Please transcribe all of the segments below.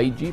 IG,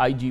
IG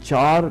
4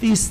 30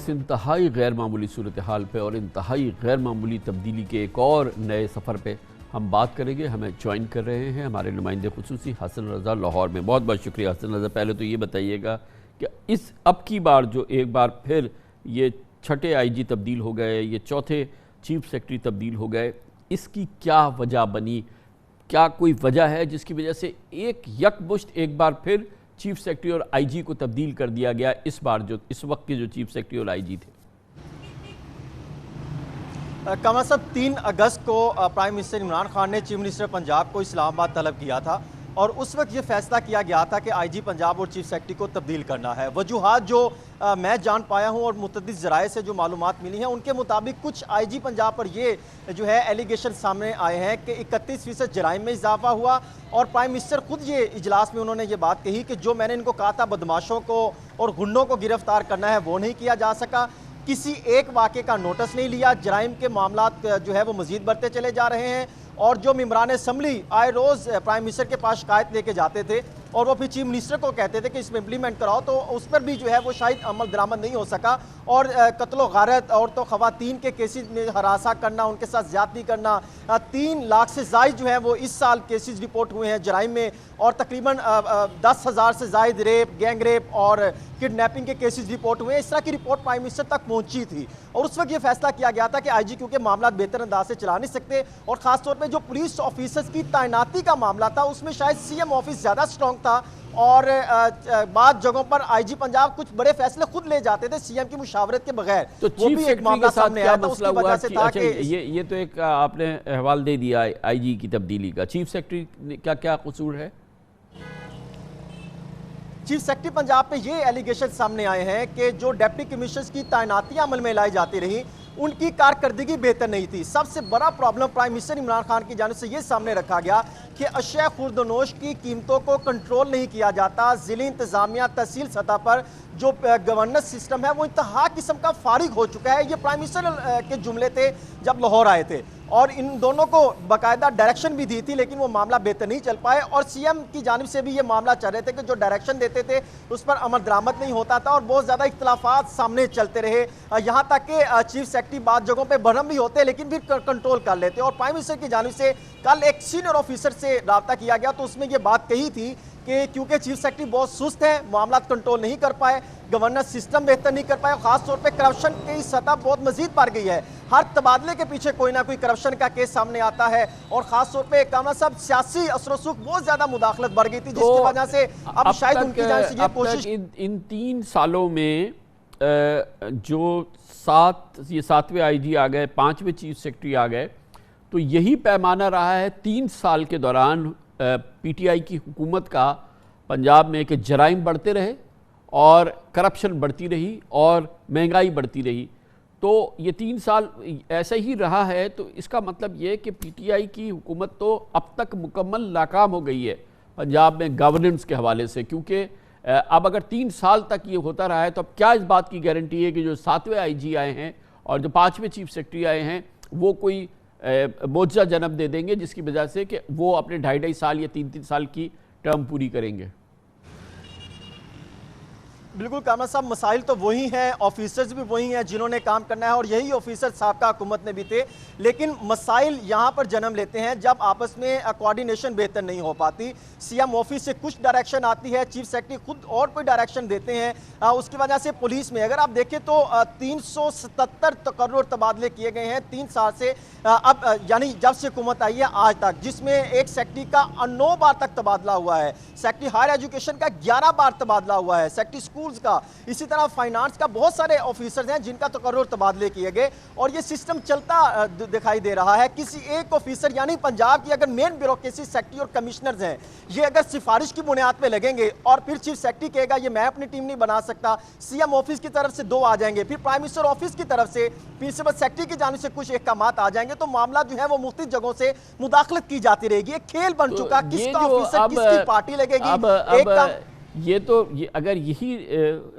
اس انتہائی غیر معمولی صورتحال پہ اور انتہائی غیر معمولی تبدیلی کے ایک اور نئے سفر پہ ہم بات کریں گے. ہمیں جوائن کر رہے ہیں ہمارے نمائندے خصوصی حسن رضا لاہور میں. بہت بہت شکریہ حسن رضا. پہلے تو یہ بتائیے گا کہ اب کی بار جو ایک بار پھر یہ چھٹے آئی جی تبدیل ہو گئے, یہ چوتھے چیف سیکرٹری تبدیل ہو گئے, اس کی کیا وجہ بنی؟ کیا کوئی وجہ ہے جس کی وجہ سے یکمشت ایک بار پھر چیف سیکرٹری اور آئی جی کو تبدیل کر دیا گیا اس وقت کے جو چیف سیکرٹری اور آئی جی تھے؟ کمر صاحب 3 اگست کو پرائم منسٹر عمران خان نے چیف منسٹر پنجاب کو اسلام آباد طلب کیا تھا اور اس وقت یہ فیصلہ کیا گیا تھا کہ آئی جی پنجاب اور چیف سیکرٹری کو تبدیل کرنا ہے. وجوہات جو میں جان پایا ہوں اور متعدد ذرائع سے جو معلومات ملی ہیں ان کے مطابق کچھ آئی جی پنجاب پر یہ جو ہے ایلیگیشن سامنے آئے ہیں کہ 31% جرائم میں اضافہ ہوا اور پرائم منسٹر خود یہ اجلاس میں انہوں نے یہ بات کہی کہ جو میں نے ان کو کہا تھا بدماشوں کو اور غنڈوں کو گرفتار کرنا ہے وہ نہیں کیا جا سکا. کسی ایک واقعے کا نوٹس نہیں لیا, جرائم کے معاملات جو ہے وہ مزید بڑھتے چلے جا رہے ہیں اور جو ممبران اسمبلی آئے روز پرائم منسٹر کے پاس شکایت لے کے جاتے تھے اور وہ پھر چیف منسٹر کو کہتے تھے کہ اس میں امپلیمنٹ کراؤ, تو اس پر بھی جو ہے وہ شاید عمل درآمد نہیں ہو سکا اور قتل و غارت عورتوں خواتین کے کیسز میں ہراساں کرنا, ان کے ساتھ زیادتی کرنا, 3 لاکھ سے زائد جو ہیں وہ اس سال کیسز رپورٹ ہوئے ہیں جرائم میں اور تقریباً 10,000 سے زائد ریپ, گینگ ریپ اور کڈنیپنگ کے کیسز رپورٹ ہوئے ہیں. اس طرح کی رپورٹ پرائم منسٹر تک پہنچی تھی اور اس وقت یہ فیصلہ کیا گیا تھا کہ آئی جی کیونکہ معاملات بہتر انداز سے چلا نہیں سکتے اور خاص طور پہ جو پولیس آفیسرز کی تعیناتی کا معاملہ تھا اس میں شاید سی ایم آفس زیادہ سٹرونگ تھا اور بعض جگہوں پر آئی جی پنجاب کچھ بڑے فیصلے خود لے جاتے تھے سی ایم کی مشاورت کے بغیر. تو چیف سیکرٹری کے ساتھ کیا مسئلہ ہوا؟ یہ تو ایک آپ نے احوال دے دیا آئی جی کی تبدیلی کا, چیف سیکرٹری کا کیا قصور ہے؟ چیف سیکرٹری پنجاب پہ یہ ایلیگیشن سامنے آئے ہیں کہ جو ڈیپٹی کمشنرز کی تعیناتیاں عمل میں لائی جاتی رہی ان کی کارکردگی بہتر نہیں تھی. سب سے بڑا problem prime minister Imran Khan کی جانب سے یہ سامنے رکھا گیا کہ اشیاء خورد و نوش کی قیمتوں کو کنٹرول نہیں کیا جاتا. ضلعی انتظامیہ تحصیل سطح پر جو گورننس سسٹم ہے وہ انتہا قسم کا فارغ ہو چکا ہے. یہ پرائم منسٹر کے جملے تھے جب لاہور آئے تھے اور ان دونوں کو باقاعدہ ڈائریکشن بھی دی تھی لیکن وہ معاملہ بہتر نہیں چل پائے اور سی ایم کی جانب سے بھی یہ معاملہ چل رہے تھے کہ جو ڈائریکشن دیتے تھے اس پر عمل درآمد نہیں ہوتا تھا اور بہت زیادہ اختلافات سامنے چلتے رہے. یہاں تک کہ چیف سیکرٹری بعض جگہوں پہ برہم بھی ہوتے لیکن پھر کنٹرول کر لیتے. اور پرائم منسٹر کی جانب سے کل ایک سینئر آفیسر سے رابطہ کیا گیا تو اس میں یہ بات کہی تھی کہ کیونکہ چیف سیکرٹری بہت سست ہیں, معاملات کنٹرول نہیں کر پائے, گورننس سسٹم بہتر نہیں کر پائے, خاص طور پہ کرپشن کی سطح بہت مزید بڑھ گئی ہے. ہر تبادلے کے پیچھے کوئی نہ کوئی کرپشن کا کیس سامنے آتا ہے اور خاص طور پہ کامران صاحب سیاسی اثر و رسوخ بہت زیادہ مداخلت بڑھ گئی تھی جس کی وجہ سے اب شاید ان کی جانب سے یہ کوشش. ان 3 سالوں میں جو 7ویں آئی جی آ گئے, 5ویں چیف سیکرٹری آ گئے, تو یہی پیمانہ رہا ہے 3 سال کے دوران پی ٹی آئی کی حکومت کا پنجاب میں کہ جرائم بڑھتے رہے اور کرپشن بڑھتی رہی اور مہنگائی بڑھتی رہی. تو یہ 3 سال ایسا ہی رہا ہے تو اس کا مطلب یہ کہ پی ٹی آئی کی حکومت تو اب تک مکمل ناکام ہو گئی ہے پنجاب میں گورننس کے حوالے سے, کیونکہ اب اگر 3 سال تک یہ ہوتا رہا ہے تو اب کیا اس بات کی گارنٹی ہے کہ جو 7ویں آئی جی آئے ہیں اور جو 5ویں چیف سیکرٹری آئے ہیں وہ کوئی معجزہ جنم دے دیں گے جس کی وجہ سے کہ وہ اپنے 2.5 سال یا 3 سال کی ٹرم پوری کریں گے؟ بالکل کامران صاحب, مسائل تو وہی ہیں, آفیسرز بھی وہی ہیں جنہوں نے کام کرنا ہے اور یہی آفیسر سابقہ حکومت میں بھی تھے, لیکن مسائل یہاں پر جنم لیتے ہیں جب آپس میں کوارڈینیشن بہتر نہیں ہو پاتی. سی ایم آفس سے کچھ ڈائریکشن آتی ہے, چیف سیکرٹری خود اور کوئی ڈائریکشن دیتے ہیں, اس کی وجہ سے پولیس میں اگر آپ دیکھیں تو 377 تقرر تبادلے کیے گئے ہیں 3 سال سے, اب یعنی جب سے حکومت آئی ہے آج تک, جس میں ایک سیکرٹری کا 9 بار تک تبادلہ ہوا ہے, سیکرٹری ہائر ایجوکیشن کا 11 بار تبادلہ ہوا ہے, سیکرٹری اسکولز کا, اسی طرح فائنانس کا, بہت سارے آفیسرز ہیں جن کا تقرر تبادلے کیے گئے اور یہ سسٹم چلتا دکھائی دے رہا ہے. کسی ایک آفیسر یعنی پنجاب کی اگر مین بیوروکریسی سیکرٹری اور کمشنرز ہیں یہ اگر سفارش کی بنیاد پہ لگیں گے اور پھر چیف سیکرٹری کہے گا یہ میں اپنی ٹیم نہیں بنا سکتا, سی ایم آفس کی طرف سے 2 آ جائیں گے, پھر پرائم منسٹر آفس کی طرف سے پرنسپل سیکرٹری کی جانب سے کچھ احکامات آ جائیں گے تو معاملہ جو ہے وہ مختلف جگہوں سے مداخلت کی جاتی رہے گی. ایک کھیل بن چکا, کس کا آفیسر کس کی پارٹی لگے گی. یہ تو اگر یہی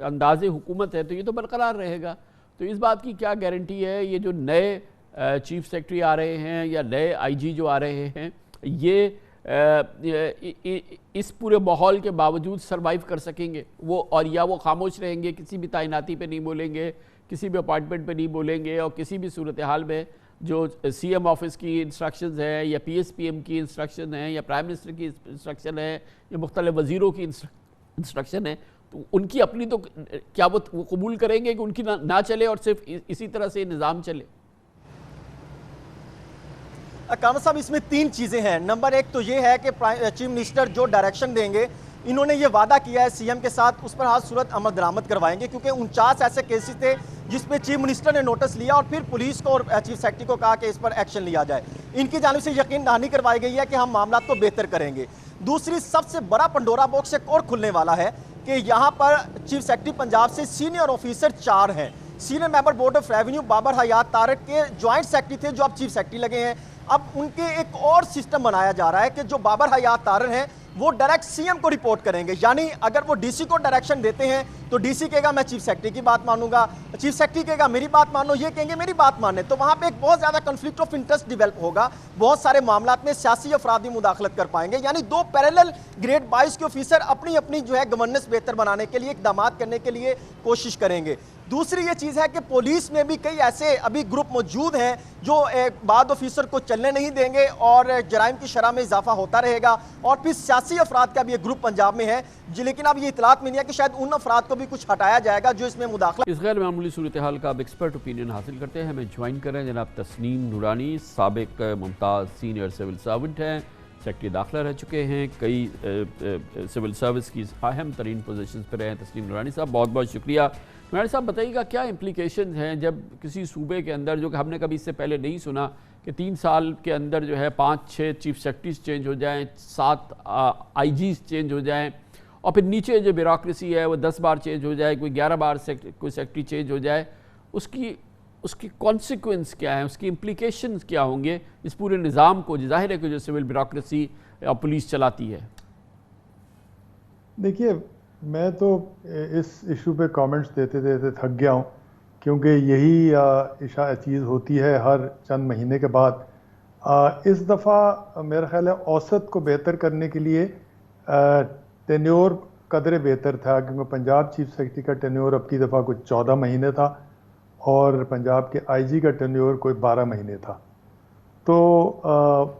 انداز حکومت ہے تو یہ تو برقرار رہے گا. تو اس بات کی کیا گارنٹی ہے یہ جو نئے چیف سیکرٹری آ رہے ہیں یا نئے آئی جی جو آ رہے ہیں یہ اس پورے ماحول کے باوجود سروائیو کر سکیں گے وہ, اور یا وہ خاموش رہیں گے, کسی بھی تعیناتی پہ نہیں بولیں گے, کسی بھی اپارٹمنٹ پہ نہیں بولیں گے، اور کسی بھی صورتحال میں جو سی ایم آفس کی انسٹرکشنز ہیں یا پی ایس پی ایم کی انسٹرکشن ہیں یا پرائم منسٹر کی انسٹرکشن ہے یا مختلف وزیروں کی انسٹرکشن ہے، تو ان کی اپنی تو کیا وہ قبول کریں گے کہ ان کی نہ چلے اور صرف اسی طرح سے نظام چلے؟ کامران صاحب اس میں 3 چیزیں ہیں. نمبر 1 تو یہ ہے کہ چیف منسٹر جو ڈائریکشن دیں گے، انہوں نے یہ وعدہ کیا ہے سی ایم کے ساتھ، اس پر ہر صورت عمل درآمد کروائیں گے، کیونکہ 49 ایسے کیسز تھے جس پہ چیف منسٹر نے نوٹس لیا اور پھر پولیس کو اور چیف سیکرٹری کو کہا کہ اس پر ایکشن لیا جائے. ان کی جانب سے یقین دہانی کروائی گئی ہے کہ ہم معاملات کو بہتر کریں گے. دوسری سب سے بڑا پنڈورا باکس ایک اور کھلنے والا ہے کہ یہاں پر چیف سیکرٹری پنجاب سے سینئر آفیسر 4 ہیں. Senior member board of revenue Babar حیات طارق کے جوائنٹ سیکرٹری تھے جو اب چیف سیکرٹری لگے ہیں. اب ان کے ایک اور سسٹم بنایا جا رہا ہے کہ جو بابر حیات طارق ہیں وہ ڈائریکٹ سی ایم کو رپورٹ کریں گے. یعنی اگر وہ ڈی سی کو ڈائریکشن دیتے ہیں تو ڈی سی کہے گا میں چیف سیکرٹری کی بات مانوں گا، چیف سیکرٹری کہے گا میری بات مانو، یہ کہیں گے میری بات ماننے. تو وہاں پہ ایک بہت زیادہ کنفلکٹ آف انٹرسٹ ڈیولپ ہوگا. بہت سارے معاملات میں سیاسی افراد بھی مداخلت کر پائیں گے. یعنی 2 پیرالل گریڈ 22 کے آفیسر اپنی اپنی جو ہے گورننس بہتر بنانے کے لیے اقدامات کرنے کے لیے کوشش کریں گے. دوسری یہ چیز ہے کہ پولیس میں بھی کئی ایسے ابھی گروپ موجود ہیں جو بعض آفیسر کو چلنے نہیں دیں گے اور جرائم کی شرح میں اضافہ ہوتا رہے گا. اور پھر سیاسی افراد کا بھی ایک گروپ پنجاب میں ہے لیکن اب یہ اطلاعات ملی ہے کہ شاید ان افراد کو بھی کچھ ہٹایا جائے گا جو اس میں مداخلت. اس غیر معمولی صورتحال کا اب ایکسپرٹ اوپینین حاصل کرتے ہیں. ہمیں جوائن کر رہے ہیں جناب تسنیم نورانی، سابق ممتاز سینئر سول سرونٹ ہیں، سیکرٹری داخلہ رہ چکے ہیں، کئی سول سروس کی اہم ترین پوزیشنز پہ رہے ہیں. تسنیم نورانی صاحب بہت بہت شکریہ. نورانی صاحب بتائیے گا کیا امپلیکیشنز ہیں جب کسی صوبے کے اندر، جو کہ ہم نے کبھی اس سے پہلے نہیں سنا، کہ 3 سال کے اندر جو ہے 5-6 چیف سیکرٹریز چینج ہو جائیں، 7 آئی جیز چینج ہو جائیں، اور پھر نیچے جو بیوروکریسی ہے وہ 10 بار چینج ہو جائے، کوئی 11 بار کوئی سیکرٹری چینج ہو جائے. اس کی کانسیکوینس کیا ہے، اس کی امپلیکیشنز کیا ہوں گے اس پورے نظام کو، ظاہر ہے کہ جو سول بیوروکریسی پولیس چلاتی ہے؟ دیکھیے میں تو اس ایشو پہ کامنٹس دیتے دیتے تھک گیا ہوں، کیونکہ یہی چیز ہوتی ہے ہر چند مہینے کے بعد. اس دفعہ میرا خیال ہے اوسط کو بہتر کرنے کے لیے ٹینیور قدرے بہتر تھا، کیونکہ پنجاب چیف سیکرٹری کا ٹینیور اب کی دفعہ کچھ 14 مہینے تھا اور پنجاب کے آئی جی کا ٹینیور کوئی 12 مہینے تھا. تو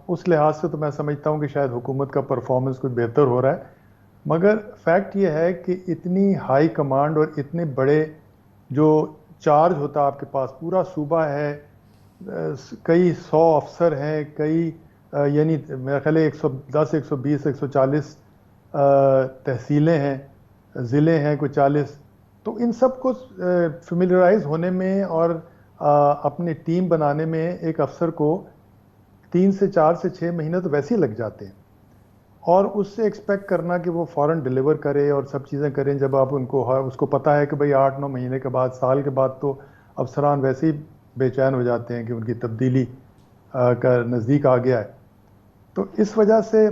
اس لحاظ سے تو میں سمجھتا ہوں کہ شاید حکومت کا پرفارمنس کچھ بہتر ہو رہا ہے. مگر فیکٹ یہ ہے کہ اتنی ہائی کمانڈ اور اتنے بڑے جو چارج ہوتا آپ کے پاس، پورا صوبہ ہے، کئی 100 افسر ہیں، کئی یعنی میرا خیال ہے 110 120 140 تحصیلیں ہیں، ضلع ہیں کوئی 40. تو ان سب کو فیملیرائز ہونے میں اور اپنی ٹیم بنانے میں ایک افسر کو 3 سے 4 سے 6 مہینے تو ویسے ہی لگ جاتے ہیں، اور اس سے ایکسپیکٹ کرنا کہ وہ فوراً ڈیلیور کرے اور سب چیزیں کریں، جب آپ اس کو پتہ ہے کہ بھئی 8-9 مہینے کے بعد، سال کے بعد تو افسران ویسے ہی بے چین ہو جاتے ہیں کہ ان کی تبدیلی کا نزدیک آ گیا ہے. تو اس وجہ سے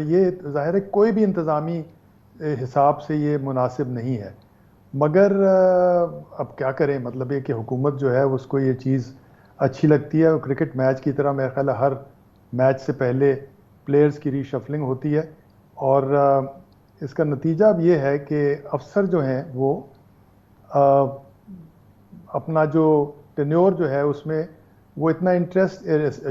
یہ ظاہر ہے کوئی بھی انتظامی حساب سے یہ مناسب نہیں ہے. مگر اب کیا کریں، مطلب یہ کہ حکومت جو ہے اس کو یہ چیز اچھی لگتی ہے. کرکٹ میچ کی طرح میرا خیال ہے ہر میچ سے پہلے پلیئرز کی ری شفلنگ ہوتی ہے، اور اس کا نتیجہ اب یہ ہے کہ افسر جو ہیں وہ اپنا جو ٹینیور جو ہے اس میں وہ اتنا انٹرسٹ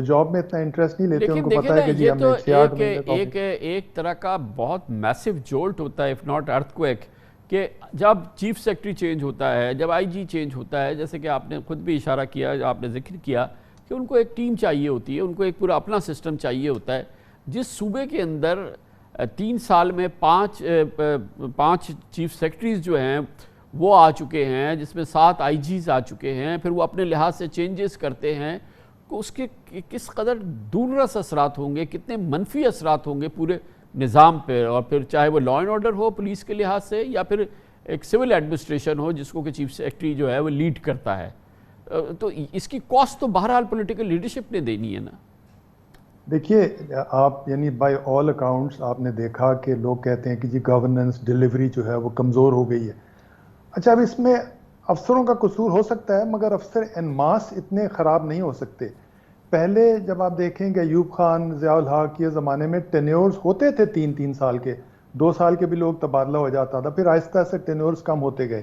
جاب میں اتنا انٹرسٹ نہیں لیتے. ان کو پتہ ہے کہ جی ہم نے 6-8 مہینے ایک طرح کا بہت میسو جولٹ ہوتا ہے، اف ناٹ ارتھ کویک، کہ جب چیف سیکرٹری چینج ہوتا ہے، جب آئی جی چینج ہوتا ہے، جیسے کہ آپ نے خود بھی اشارہ کیا، آپ نے ذکر کیا کہ ان کو ایک ٹیم چاہیے ہوتی ہے، ان کو ایک پورا اپنا سسٹم چاہیے ہوتا ہے. جس صوبے کے اندر 3 سال میں 5 چیف سیکرٹریز جو ہیں وہ آ چکے ہیں، جس میں 7 آئی جیز آ چکے ہیں، پھر وہ اپنے لحاظ سے چینجز کرتے ہیں، تو اس کے کس قدر دوررس اثرات ہوں گے، کتنے منفی اثرات ہوں گے پورے نظام پہ، اور پھر چاہے وہ law and order who police کے لحاظ سے یا پھر ایک سول ایڈمنسٹریشن ہو جس کو کہ چیف سیکرٹری جو ہے وہ لیڈ کرتا ہے. تو اس کی کاسٹ تو بہرحال پولیٹیکل لیڈرشپ نے دینی ہے نا. دیکھیے آپ یعنی بائی آل اکاؤنٹس آپ نے دیکھا کہ لوگ کہتے ہیں کہ جی گورننس ڈیلیوری جو ہے وہ کمزور ہو گئی ہے. اچھا اب اس میں افسروں کا قصور ہو سکتا ہے، مگر افسر ان ماس اتنے خراب نہیں ہو سکتے. پہلے جب آپ دیکھیں کہ ایوب خان، ضیاء الحق کے زمانے میں ٹینیورز ہوتے تھے 3 سال کے، 2 سال کے بھی لوگ تبادلہ ہو جاتا تھا، پھر آہستہ آہستہ ٹینیورز کم ہوتے گئے.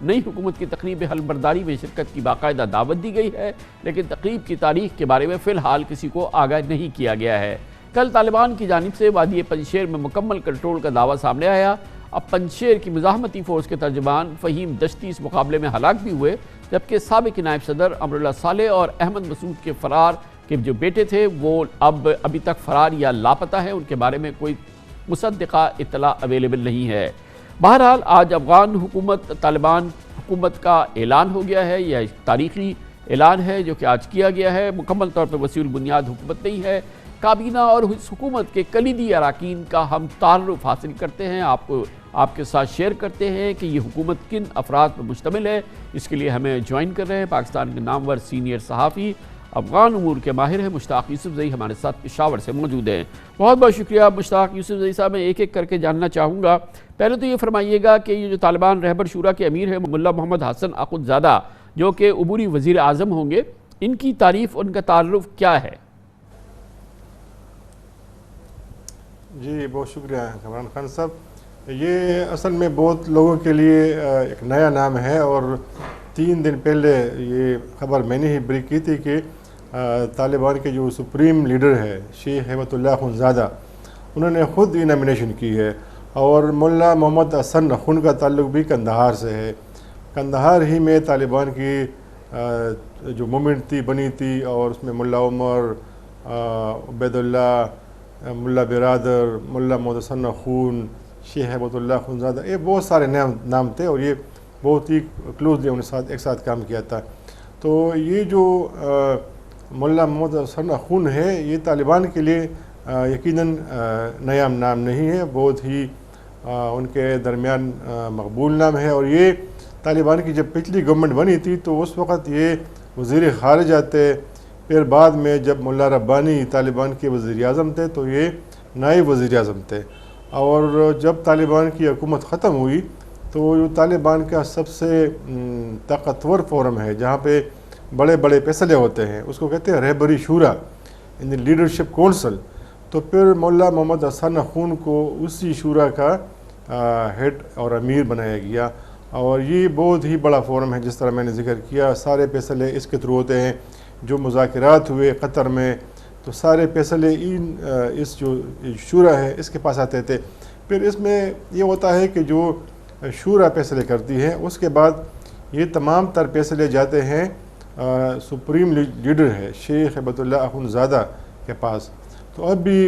نئی حکومت کی تقریب حلف برداری میں شرکت کی باقاعدہ دعوت دی گئی ہے، لیکن تقریب کی تاریخ کے بارے میں فی الحال کسی کو آگاہ نہیں کیا گیا ہے۔ کل طالبان کی جانب سے وادی پنجشیر میں مکمل کنٹرول کا دعویٰ سامنے آیا۔ اب پنجشیر کی مزاحمتی فورس کے ترجمان فہیم دشتی اس مقابلے میں ہلاک بھی ہوئے، جبکہ سابق نائب صدر امراللہ صالح اور احمد مسعود کے فرار کے جو بیٹے تھے وہ ابھی تک فرار یا لاپتہ ہیں، ان کے بارے میں کوئی مصدقہ اطلاع اویلیبل نہیں ہے۔ بہرحال آج افغان حکومت طالبان حکومت کا اعلان ہو گیا ہے، یہ ایک تاریخی اعلان ہے جو کہ آج کیا گیا ہے۔ مکمل طور پر وسیع البنیاد حکومت نہیں ہے۔ کابینہ اور اس حکومت کے کلیدی اراکین کا ہم تعارف حاصل کرتے ہیں، آپ کے ساتھ شیئر کرتے ہیں کہ یہ حکومت کن افراد پر مشتمل ہے۔ اس کے لیے ہمیں جوائن کر رہے ہیں پاکستان کے نامور سینئر صحافی، افغان امور کے ماہر ہیں مشتاق یوسف زئی، ہمارے ساتھ پشاور سے موجود ہیں۔ بہت بہت شکریہ مشتاق یوسف زئی صاحب۔ میں ایک ایک کر کے جاننا چاہوں گا، پہلے تو یہ فرمائیے گا کہ یہ جو طالبان رہبر شورا کے امیر ہیں ملا محمد حسن اخندزادہ، جو کہ عبوری وزیر اعظم ہوں گے، ان کی تعریف، ان کا تعارف کیا ہے؟ جی بہت شکریہ کامران خان صاحب۔ یہ اصل میں بہت لوگوں کے لیے ایک نیا نام ہے، اور 3 دن پہلے یہ خبر میں نے ہی بریک کی تھی کہ طالبان کے جو سپریم لیڈر ہے شیخ ہیبت اللہ اخندزادہ، انہوں نے خود یہ نامینیشن کی ہے، اور ملا محمد حسن اخند کا تعلق بھی قندھار سے ہے۔ قندھار ہی میں طالبان کی جو موومنٹ تھی بنی تھی، اور اس میں ملا عمر، عبید اللہ، ملا برادر، ملا محمد حسن اخند، شیخ ہیبت اللہ اخندزادہ، یہ بہت سارے نام تھے، اور یہ بہت ہی کلوزلی ان کے ساتھ ایک ساتھ کام کیا تھا۔ تو یہ جو ملا محمد حسن اخند ہے، یہ طالبان کے لیے یقیناً نیا نام نہیں ہے، بہت ہی ان کے درمیان مقبول نام ہے، اور یہ طالبان کی جب پچھلی گورنمنٹ بنی تھی تو اس وقت یہ وزیر خارجہ تھے، پھر بعد میں جب ملا ربانی طالبان کے وزیر اعظم تھے تو یہ نائب وزیر اعظم تھے، اور جب طالبان کی حکومت ختم ہوئی تو یہ طالبان کا سب سے طاقتور فورم ہے جہاں پہ بڑے بڑے فیصلے ہوتے ہیں، اس کو کہتے ہیں رہبری شورا، یعنی لیڈرشپ کونسل۔ تو پھر ملا محمد حسن اخند کو اسی شورا کا ہیڈ اور امیر بنایا گیا، اور یہ بہت ہی بڑا فورم ہے، جس طرح میں نے ذکر کیا، سارے فیصلے اس کے تھرو ہوتے ہیں۔ جو مذاکرات ہوئے قطر میں تو سارے فیصلے اس جو شورا ہے اس کے پاس آتے تھے۔ پھر اس میں یہ ہوتا ہے کہ جو شورا فیصلے کرتی ہے، اس کے بعد یہ تمام تر فیصلے جاتے ہیں سپریم لیڈر ہے شیخ ہیبت اللہ اخندزادہ کے پاس۔ تو اب بھی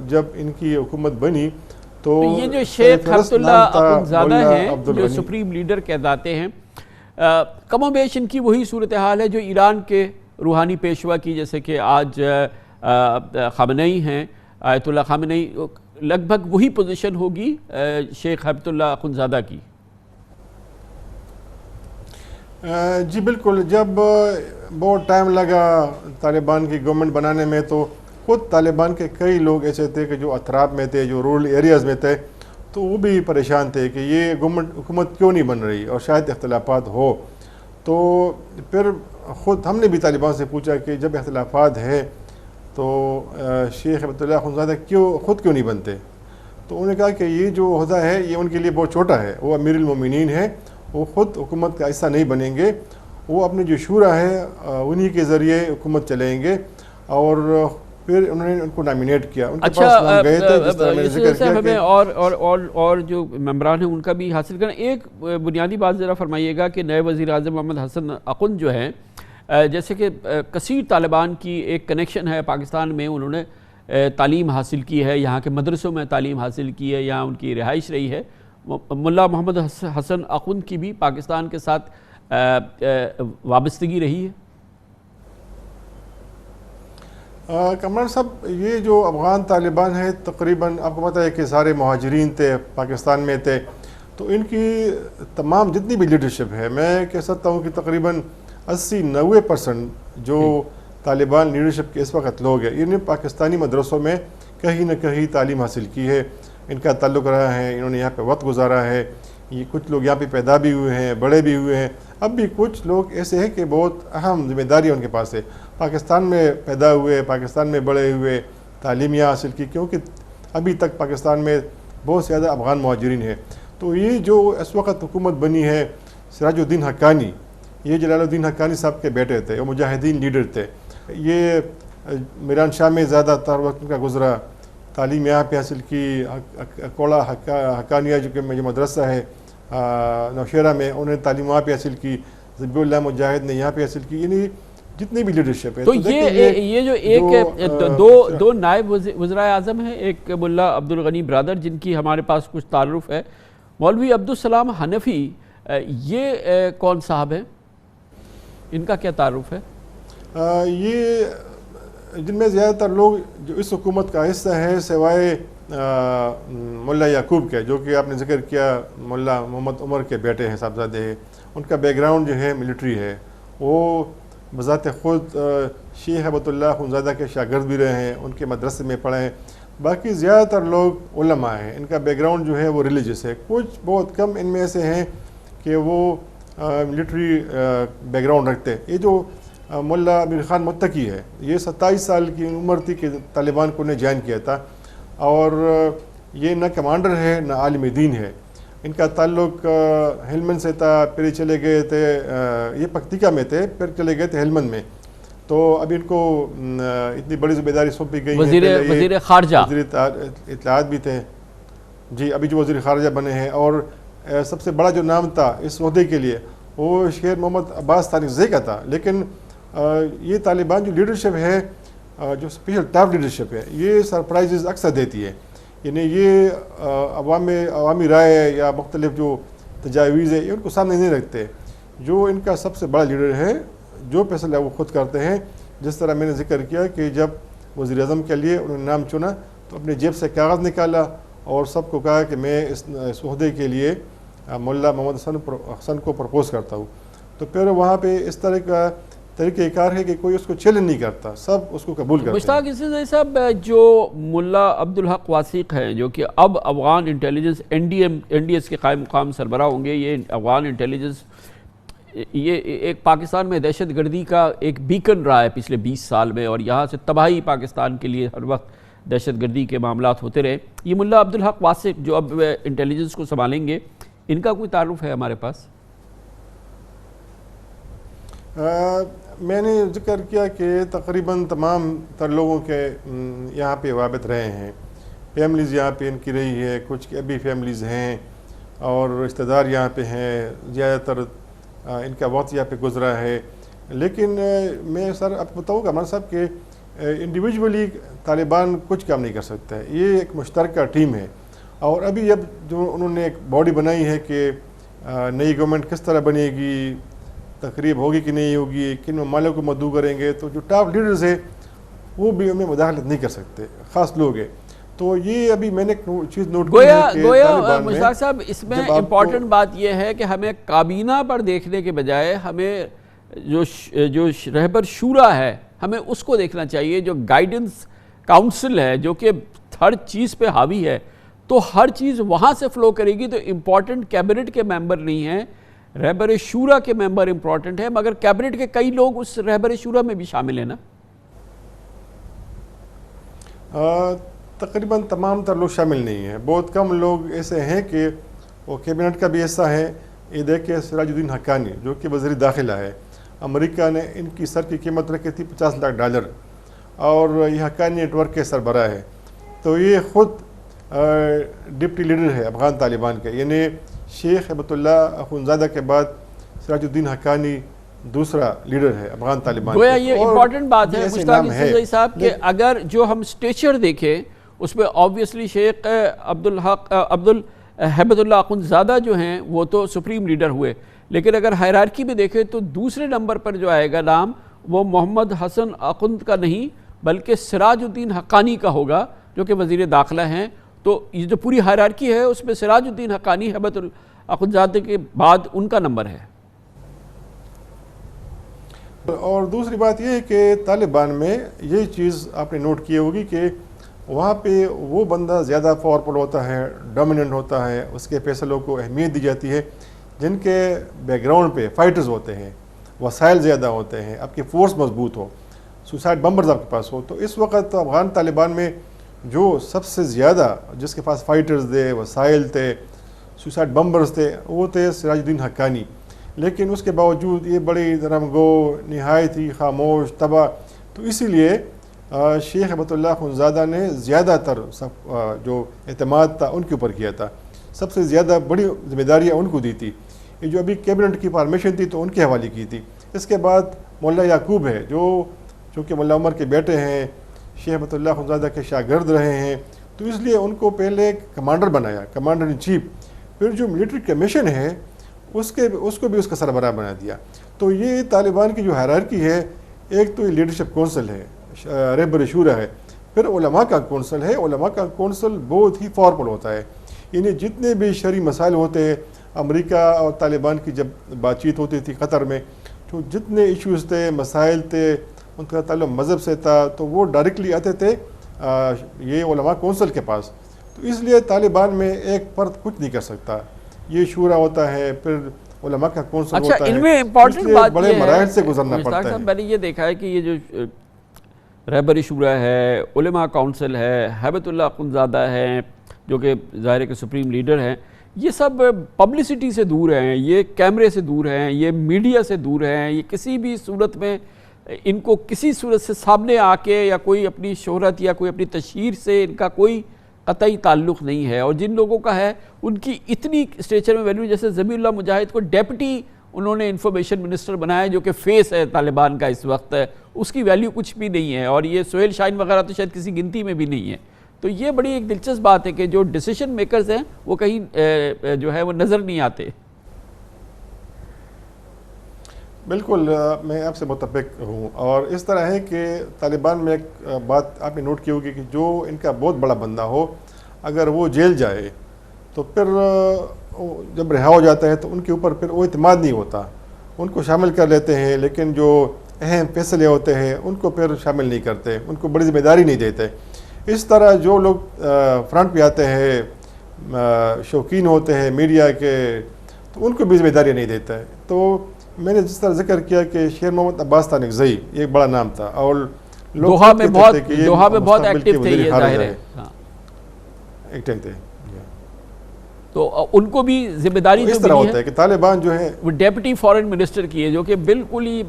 جب ان کی حکومت بنی تو یہ جو شیخ ہیبت اللہ اخندزادہ ہیں جو سپریم لیڈر کہلاتے ہیں، کم و بیش ان کی وہی صورتحال ہے جو ایران کے روحانی پیشوا کی، جیسے کہ آج خامنئی ہیں، آیت اللہ خامنئی، لگ بھگ وہی پوزیشن ہوگی شیخ ہیبت اللہ اخندزادہ کی۔ جی بالکل، جب بہت ٹائم لگا طالبان کی گورنمنٹ بنانے میں تو خود طالبان کے کئی لوگ ایسے تھے کہ جو اطراف میں تھے، جو رورل ایریاز میں تھے، تو وہ بھی پریشان تھے کہ یہ حکومت کیوں نہیں بن رہی، اور شاید اختلافات ہو۔ تو پھر خود ہم نے بھی طالبان سے پوچھا کہ جب اختلافات ہے تو شیخ ہیبت اللہ اخندزادہ خود کیوں نہیں بنتے؟ تو انہوں نے کہا کہ یہ جو عہدہ ہے یہ ان کے لیے بہت چھوٹا ہے، وہ امیر المومنین ہیں، وہ خود حکومت کا حصہ نہیں بنیں گے، وہ اپنے جو شورا ہے انہی کے ذریعے حکومت چلائیں گے۔ اور پھر انہوں نے ان کو نامینیٹ کیا، ان کے پاس نام گئے تھے، جس طرح میں نے ذکر کیا کہ اور جو ممبران ہیں ان کا بھی حاصل کرنا۔ ایک بنیادی بات ذرا فرمائیے گا کہ نئے وزیر اعظم محمد حسن اخند جو ہیں، جیسے کہ کثیر طالبان کی ایک کنیکشن ہے پاکستان میں، انہوں نے تعلیم حاصل کی ہے، یہاں کے مدرسوں میں تعلیم حاصل کی ہے، یہاں ان کی رہائش رہی ہے۔ ملا محمد حسن اخند کی بھی پاکستان کے ساتھ وابستگی رہی ہے۔ کامران صاحب، یہ جو افغان طالبان ہے تقریباً آپ کو پتہ ہے کہ سارے مہاجرین تھے، پاکستان میں تھے، تو ان کی تمام جتنی بھی لیڈرشپ ہے، میں کہہ سکتا ہوں کہ تقریباً 80-90% جو طالبان لیڈرشپ کے اس وقت لوگ ہیں، انہوں نے پاکستانی مدرسوں میں کہیں نہ کہیں تعلیم حاصل کی ہے، ان کا تعلق رہا ہے، انہوں نے یہاں پہ وقت گزارا ہے، یہ کچھ لوگ یہاں پہ پیدا بھی ہوئے ہیں، بڑے بھی ہوئے ہیں، اب بھی کچھ لوگ ایسے ہیں کہ بہت اہم ذمہ داری ان کے پاس ہے، پاکستان میں پیدا ہوئے، پاکستان میں بڑے ہوئے، تعلیم یہاں حاصل کی، کیونکہ ابھی تک پاکستان میں بہت زیادہ افغان مہاجرین ہیں۔ تو یہ جو اس وقت حکومت بنی ہے سراج الدین حقانی، یہ جلال الدین حقانی صاحب کے بیٹے تھے، وہ مجاہدین لیڈر تھے. یہ میران شاہ میں زیادہ تر وقت ان کا گزرا، تعلیم یہاں پہ حاصل کی. کوڑا حقانیہ جو کہ مدرسہ ہے نوشہرہ میں، انہوں نے تعلیم وہاں پہ حاصل کی. ذبیح اللہ مجاہد نے یہاں پہ حاصل کی. یعنی جتنی بھی لیڈرشپ ہے. تو یہ جو ایک دو نائب وزرائے اعظم ہیں، ایک ملا عبدالغنی برادر جن کی ہمارے پاس کچھ تعارف ہے، مولوی عبدالسلام حنفی، یہ کون صاحب ہیں؟ ان کا کیا تعارف ہے؟ یہ جن میں زیادہ تر لوگ جو اس حکومت کا حصہ ہے سوائے ملا یعقوب کے، جو کہ آپ نے ذکر کیا ملا محمد عمر کے بیٹے ہیں، صاحبزادے ہیں، ان کا بیک گراؤنڈ جو ہے ملٹری ہے. وہ بذات خود شیخ ہیبت اللہ اخندزادہ کے شاگرد بھی رہے ہیں، ان کے مدرسے میں پڑھے ہیں. باقی زیادہ تر لوگ علماء ہیں، ان کا بیک گراؤنڈ جو ہے وہ ریلیجس ہے. کچھ بہت کم ان میں ایسے ہیں کہ وہ ملٹری بیک گراؤنڈ رکھتے ہیں. یہ جو ملا امیر خان متقی ہے، یہ 27 سال کی عمر تھی کہ طالبان کو نے جوائن کیا تھا، اور یہ نہ کمانڈر ہے نہ عالم دین ہے. ان کا تعلق ہیلمند سے تھا، پھر چلے گئے تھے، یہ پکتیکا میں تھے، پھر چلے گئے تھے ہیلمند میں. تو ابھی ان کو اتنی بڑی ذمہ داری سونپی گئی ہے. وزیر خارجہ، وزیر اطلاعات بھی تھے جی، ابھی جو وزیر خارجہ بنے ہیں. اور سب سے بڑا جو نام تھا اس عہدے کے لیے وہ شیر محمد عباس تانیزے کا تھا. لیکن یہ طالبان جو لیڈرشپ ہے، جو اسپیشل ٹاپ لیڈرشپ ہے، یہ سرپرائزز اکثر دیتی ہے. یعنی یہ عوامی رائے یا مختلف جو تجاویز ہے یہ ان کو سامنے نہیں رکھتے. جو ان کا سب سے بڑا لیڈر ہے، جو فیصلہ وہ خود کرتے ہیں. جس طرح میں نے ذکر کیا کہ جب وزیر اعظم کے لیے انہوں نے نام چنا تو اپنے جیب سے کاغذ نکالا اور سب کو کہا کہ میں اس عہدے کے لیے ملا محمد حسن کو پرپوز کرتا ہوں. تو پھر وہاں پہ اس طرح کا طریقہ کار ہے کہ کوئی اس کو چیلنج نہیں کرتا، سب اس کو قبول کرتے ہیں. مشتاق اسد صاحب، جو ملا عبدالحق واسق ہیں جو کہ اب Afghan intelligence N D S کے قائم مقام سربراہ ہوں گے، یہ افغان انٹیلیجنس یہ ایک پاکستان میں دہشت گردی کا ایک بیکن رہا ہے پچھلے 20 سال میں، اور یہاں سے تباہی پاکستان کے لیے ہر وقت دہشت گردی کے معاملات ہوتے رہے. یہ ملا عبدالحق واسق جو اب انٹیلیجنس کو سنبھالیں گے، ان کا کوئی تعارف ہے ہمارے پاس؟ میں نے ذکر کیا کہ تقریباً تمام تر لوگوں کے یہاں پہ وابط رہے ہیں. فیملیز یہاں پہ ان کی رہی ہے، کچھ ابھی فیملیز ہیں اور رشتہ دار یہاں پہ ہیں. زیادہ تر ان کا وقت یہاں پہ گزرا ہے. لیکن میں سر آپ کو بتاؤں گا عمر صاحب کہ انڈیویجولی طالبان کچھ کام نہیں کر سکتا ہے. یہ ایک مشترکہ ٹیم ہے. اور ابھی اب جو انہوں نے ایک باڈی بنائی ہے کہ نئی گورنمنٹ کس طرح بنے گی، تقریب ہوگی کہ نہیں ہوگی، کن ممالک کو مدعو کریں گے، تو جو ٹاپ لیڈرز ہیں وہ بھی ان میں مداخلت نہیں کر سکتے، خاص لوگ ہیں. تو یہ ابھی میں نے ایک چیز نوٹ کی ہے کہ گویا مشتاق صاحب اس میں امپورٹنٹ بات یہ ہے کہ ہمیں کابینہ پر دیکھنے کے بجائے ہمیں جو رہبر شورا ہے ہمیں اس کو دیکھنا چاہیے، جو گائیڈنس کاؤنسل ہے جو کہ ہر چیز پہ حاوی ہے. تو ہر چیز وہاں سے فلو کرے گی. تو امپورٹنٹ کیبنٹ کے ممبر نہیں ہیں، رہبر شورا کے ممبر امپورٹنٹ ہیں، مگر کیبنٹ کے کئی لوگ اس رہبر شورا میں بھی شامل ہیں نا. تقریباً تمام تر لوگ شامل نہیں ہیں. بہت کم لوگ ایسے ہیں کہ وہ کیبنٹ کا بھی حصہ ہے. یہ دیکھیں سراج الدین حقانی جو کہ وزیر داخلہ ہے، امریکہ نے ان کی سر کی قیمت رکھی تھی $50 لاکھ، اور یہ حقانی نیٹ ورک کے سربراہ ہے. تو یہ خود ڈپٹی لیڈر ہے افغان طالبان کے. یعنی شیخ ہیبت اللہ اخندزادہ کے بعد سراج الدین حقانی دوسرا لیڈر ہے افغان طالبان. گویا یہ امپورٹنٹ بات ہے مشتاق اسد صاحب کہ اگر جو ہم سٹیچر دیکھیں اس میں آبویسلی شیخ ہیبت اللہ اخندزادہ جو ہیں وہ تو سپریم لیڈر ہوئے، لیکن اگر ہائرارکی میں دیکھیں تو دوسرے نمبر پر جو آئے گا نام وہ محمد حسن اخند کا نہیں بلکہ سراج الدین حقانی کا ہوگا جو کہ وزیر داخلہ ہیں. تو یہ جو پوری ہائرارکی ہے اس میں سراج الدین حقانی ہیبت اخندزادہ کے بعد ان کا نمبر ہے. اور دوسری بات یہ ہے کہ طالبان میں یہ چیز آپ نے نوٹ کی ہوگی کہ وہاں پہ وہ بندہ زیادہ پاورفل ہوتا ہے، ڈومیننٹ ہوتا ہے، اس کے فیصلوں کو اہمیت دی جاتی ہے، جن کے بیک گراؤنڈ پہ فائٹرز ہوتے ہیں، وسائل زیادہ ہوتے ہیں، آپ کی فورس مضبوط ہو، سوسائڈ بمبرز آپ کے پاس ہو. تو اس وقت افغان طالبان میں جو سب سے زیادہ جس کے پاس فائٹرز تھے، وسائل تھے، سوسائڈ بمبرز تھے، وہ تھے سراج الدین حقانی. لیکن اس کے باوجود یہ بڑی رمگو نہایت ہی خاموش تباہ. تو اسی لیے شیخ ہیبت اللہ اخندزادہ نے زیادہ تر جو اعتماد تھا ان کے اوپر کیا تھا, سب سے زیادہ بڑی ذمہ داریاں ان کو دی تھی. یہ جو ابھی کیبنٹ کی فارمیشن تھی تو ان کے حوالے کی تھی. اس کے بعد مولا یعقوب ہے جو چونکہ مولا عمر کے بیٹے ہیں, شیخ ہیبت اللہ اخندزادہ کے شاگرد رہے ہیں, تو اس لیے ان کو پہلے کمانڈر بنایا, کمانڈر ان چیف. پھر جو ملٹری کمیشن ہے اس کو بھی اس کا سربراہ بنا دیا. تو یہ طالبان کی جو ہائرارکی ہے, ایک تو یہ لیڈرشپ کونسل ہے, رہبر شورا ہے, پھر علماء کا کونسل ہے. علماء کا کونسل بہت ہی پاورفل ہوتا ہے. یعنی جتنے بھی شرعی مسائل ہوتے ہیں, امریکہ اور طالبان کی جب بات چیت ہوتی تھی قطر میں, تو جتنے ایشوز تھے, مسائل تھے, ان کا تعلق مذہب سے تھا, تو وہ ڈائریکٹلی آتے تھے یہ علماء کونسل کے پاس. تو اس لیے طالبان میں ایک فرد کچھ نہیں کر سکتا. یہ شورا ہوتا ہے, پھر علماء کا کونسل ہوتا ہے. ان میں امپورٹنٹ بات بڑے مراحل سے گزرنا پڑتا ہے. میں نے یہ دیکھا ہے کہ یہ جو رہبری شورا ہے, علماء کونسل ہے, ہیبت اللہ اخندزادہ ہیں جو کہ ظاہر کے سپریم لیڈر ہیں, یہ سب پبلسٹی سے دور ہیں, یہ کیمرے سے دور ہیں, یہ میڈیا سے دور ہیں. یہ کسی بھی صورت میں ان کو کسی صورت سے سامنے آ کے یا کوئی اپنی شہرت یا کوئی اپنی تشہیر سے ان کا کوئی قطعی تعلق نہیں ہے. اور جن لوگوں کا ہے ان کی اتنی اسٹیچر میں ویلیو, جیسے ذبیح اللہ مجاہد کو ڈیپٹی انہوں نے انفارمیشن منسٹر بنایا جو کہ فیس ہے طالبان کا اس وقت, اس کی ویلیو کچھ بھی نہیں ہے. اور یہ سہیل شاہین وغیرہ تو شاید کسی گنتی میں بھی نہیں ہے. تو یہ بڑی ایک دلچسپ بات ہے کہ جو ڈیسیشن میکرز ہیں وہ کہیں جو ہے وہ نظر نہیں آتے. بالکل میں آپ سے متفق ہوں. اور اس طرح ہے کہ طالبان میں ایک بات آپ نے نوٹ کی ہوگی کہ جو ان کا بہت بڑا بندہ ہو, اگر وہ جیل جائے تو پھر جب رہا ہو جاتا ہے تو ان کے اوپر پھر وہ اعتماد نہیں ہوتا. ان کو شامل کر لیتے ہیں لیکن جو اہم فیصلے ہوتے ہیں ان کو پھر شامل نہیں کرتے, ان کو بڑی ذمہ داری نہیں دیتے. اس طرح جو لوگ فرنٹ پہ آتے ہیں, شوقین ہوتے ہیں میڈیا کے, تو ان کو بھی ذمہ داری نہیں دیتا ہے. تو میں نے جس طرح ذکر کیا کہ شیر محمد عباس تانکزئی یہ ایک بڑا نام تھا, اور دوحہ میں بہت ایکٹیو تھے, یہ ظاہر ہے ایکٹیو تھے. تو ان کو بھی ذمہ داری اس طرح ہوتا ہے کہ طالبان جو ہے وہ ڈیپٹی فارن منسٹر کی ہے, جو کہ بالکل ہی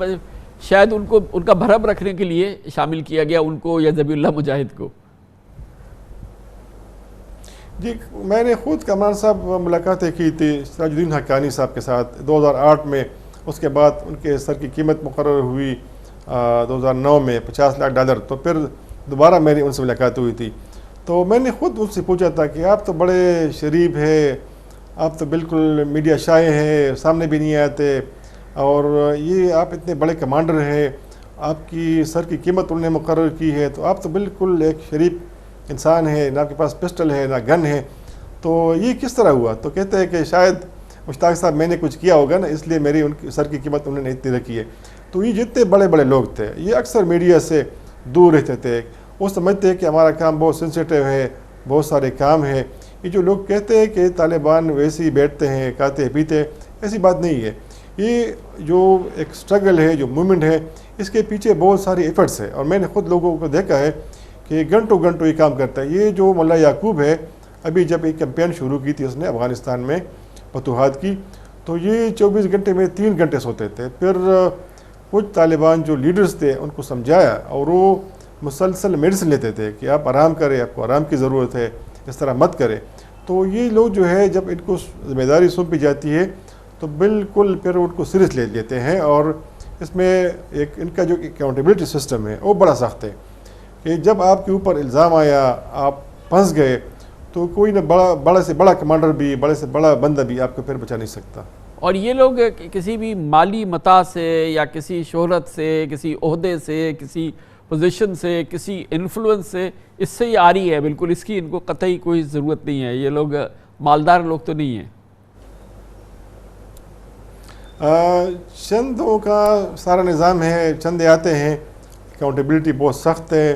شاید ان کا بھرم رکھنے کے لیے شامل کیا گیا ان کو یا ذبیح اللہ مجاہد کو. جی میں نے خود کامران صاحب ملاقاتیں کی تھی سراج الدین حقانی صاحب کے ساتھ 2008 میں. اس کے بعد ان کے سر کی قیمت مقرر ہوئی 2009 میں $50 لاکھ. تو پھر دوبارہ میری ان سے ملاقات ہوئی تھی. تو میں نے خود ان سے پوچھا تھا کہ آپ تو بڑے شریف ہیں, آپ تو بالکل میڈیا شائع ہیں, سامنے بھی نہیں آتے, اور یہ آپ اتنے بڑے کمانڈر ہیں, آپ کی سر کی قیمت انہوں نے مقرر کی ہے, تو آپ تو بالکل ایک شریف انسان ہے, نہ آپ کے پاس پسٹل ہے نہ گن ہے, تو یہ کس طرح ہوا؟ تو کہتے ہیں کہ شاید مشتاق صاحب میں نے کچھ کیا ہوگا نا, اس لیے میری ان کی سر کی قیمت انہوں نے اتنی رکھی ہے. تو یہ جتنے بڑے بڑے لوگ تھے یہ اکثر میڈیا سے دور رہتے تھے. وہ سمجھتے ہیں کہ ہمارا کام بہت سینسیٹیو ہے, بہت سارے کام ہیں. یہ جو لوگ کہتے ہیں کہ طالبان ویسے ہی بیٹھتے ہیں, کھاتے پیتے, ایسی بات نہیں ہے. یہ جو ایک سٹرگل ہے, جو موومنٹ ہے, اس کے پیچھے بہت ساری ایفرٹس ہے, اور میں نے خود لوگوں کو دیکھا ہے کہ گھنٹوں گھنٹوں یہ کام کرتا ہے. یہ جو مولا یعقوب ہے, ابھی جب ایک کیمپین شروع کی تھی اس نے افغانستان میں فتوحات کی, تو یہ 24 گھنٹے میں 3 گھنٹے سوتے تھے. پھر کچھ طالبان جو لیڈرز تھے ان کو سمجھایا, اور وہ مسلسل میڈیسن لیتے تھے کہ آپ آرام کریں, آپ کو آرام کی ضرورت ہے, اس طرح مت کریں. تو یہ لوگ جو ہے جب ان کو ذمہ داری سونپی جاتی ہے تو بالکل پھر ان کو سیریس لے لیتے ہیں. اور اس میں ایک ان کا جو اکاؤنٹیبلٹی سسٹم ہے وہ بڑا سخت ہے کہ جب آپ کے اوپر الزام آیا, آپ پھنس گئے, تو کوئی نہ بڑا سے بڑا کمانڈر بھی, بڑے سے بڑا بندہ بھی آپ کو پھر بچا نہیں سکتا. اور یہ لوگ کسی بھی مالی متاع سے یا کسی شہرت سے, کسی عہدے سے, کسی پوزیشن سے, کسی انفلوئنس سے, اس سے ہی آ رہی ہے بالکل, اس کی ان کو قطعی کوئی ضرورت نہیں ہے. یہ لوگ مالدار لوگ تو نہیں ہیں. چندوں کا سارا نظام ہے, چندے آتے ہیں, اکاؤنٹیبلٹی بہت سخت ہے.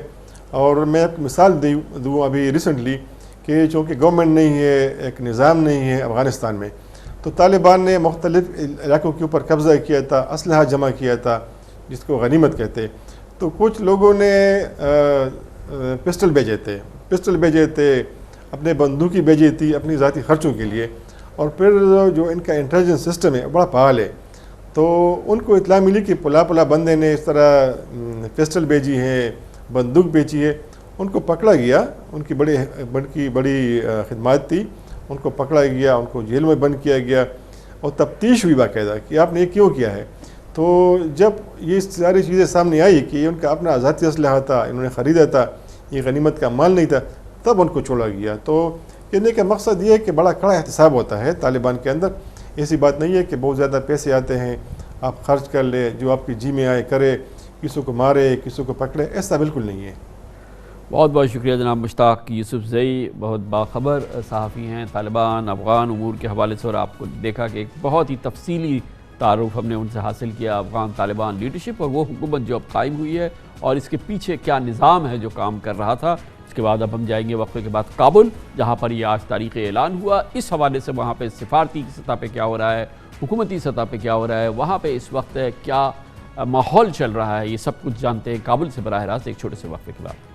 اور میں ایک مثال دوں ابھی ریسنٹلی کہ چونکہ گورنمنٹ نہیں ہے, ایک نظام نہیں ہے افغانستان میں, تو طالبان نے مختلف علاقوں کے اوپر قبضہ کیا تھا, اسلحہ جمع کیا تھا جس کو غنیمت کہتے. تو کچھ لوگوں نے پسٹل بھیجے تھے, اپنے بندوقی بھیجی تھی اپنی ذاتی خرچوں کے لیے. اور پھر جو ان کا انٹیلیجنس سسٹم ہے بڑا فعال ہے, تو ان کو اطلاع ملی کہ پلا بندے نے اس طرح پسٹل بھیجی ہے، بندوق بیچی ہے. ان کو پکڑا گیا، ان کی بڑی خدمات تھی، ان کو پکڑا گیا، ان کو جیل میں بند کیا گیا اور تفتیش ہوئی باقاعدہ کہ آپ نے یہ کیوں کیا ہے. تو جب یہ ساری چیزیں سامنے آئی کہ ان کا اپنا ذاتی اسلحہ تھا، انہوں نے خریدا تھا، یہ غنیمت کا مال نہیں تھا، تب ان کو چھوڑا گیا. تو کہنے کا مقصد یہ ہے کہ بڑا کڑا احتساب ہوتا ہے طالبان کے اندر. ایسی بات نہیں ہے کہ بہت زیادہ پیسے آتے ہیں آپ خرچ کر لے، جو آپ کی جی میں آئے کرے، کسی کو مارے کسی کو پکڑے، ایسا بالکل نہیں ہے. بہت بہت شکریہ جناب مشتاق یوسف زئی، بہت باخبر صحافی ہیں طالبان افغان امور کے حوالے سے، اور آپ کو دیکھا کہ ایک بہت ہی تفصیلی تعارف ہم نے ان سے حاصل کیا افغان طالبان لیڈرشپ اور وہ حکومت جو اب قائم ہوئی ہے اور اس کے پیچھے کیا نظام ہے جو کام کر رہا تھا. اس کے بعد اب ہم جائیں گے وقفے کے بعد کابل، جہاں پر یہ آج تاریخ اعلان ہوا. اس حوالے سے وہاں پہ سفارتی کی سطح پہ کیا ہو رہا ہے، حکومتی سطح پہ کیا ہو رہا ہے، وہاں پہ اس وقت کیا ماحول چل رہا ہے، یہ سب کچھ جانتے ہیں کابل سے براہ راست ایک چھوٹے سے وقفے کے بعد.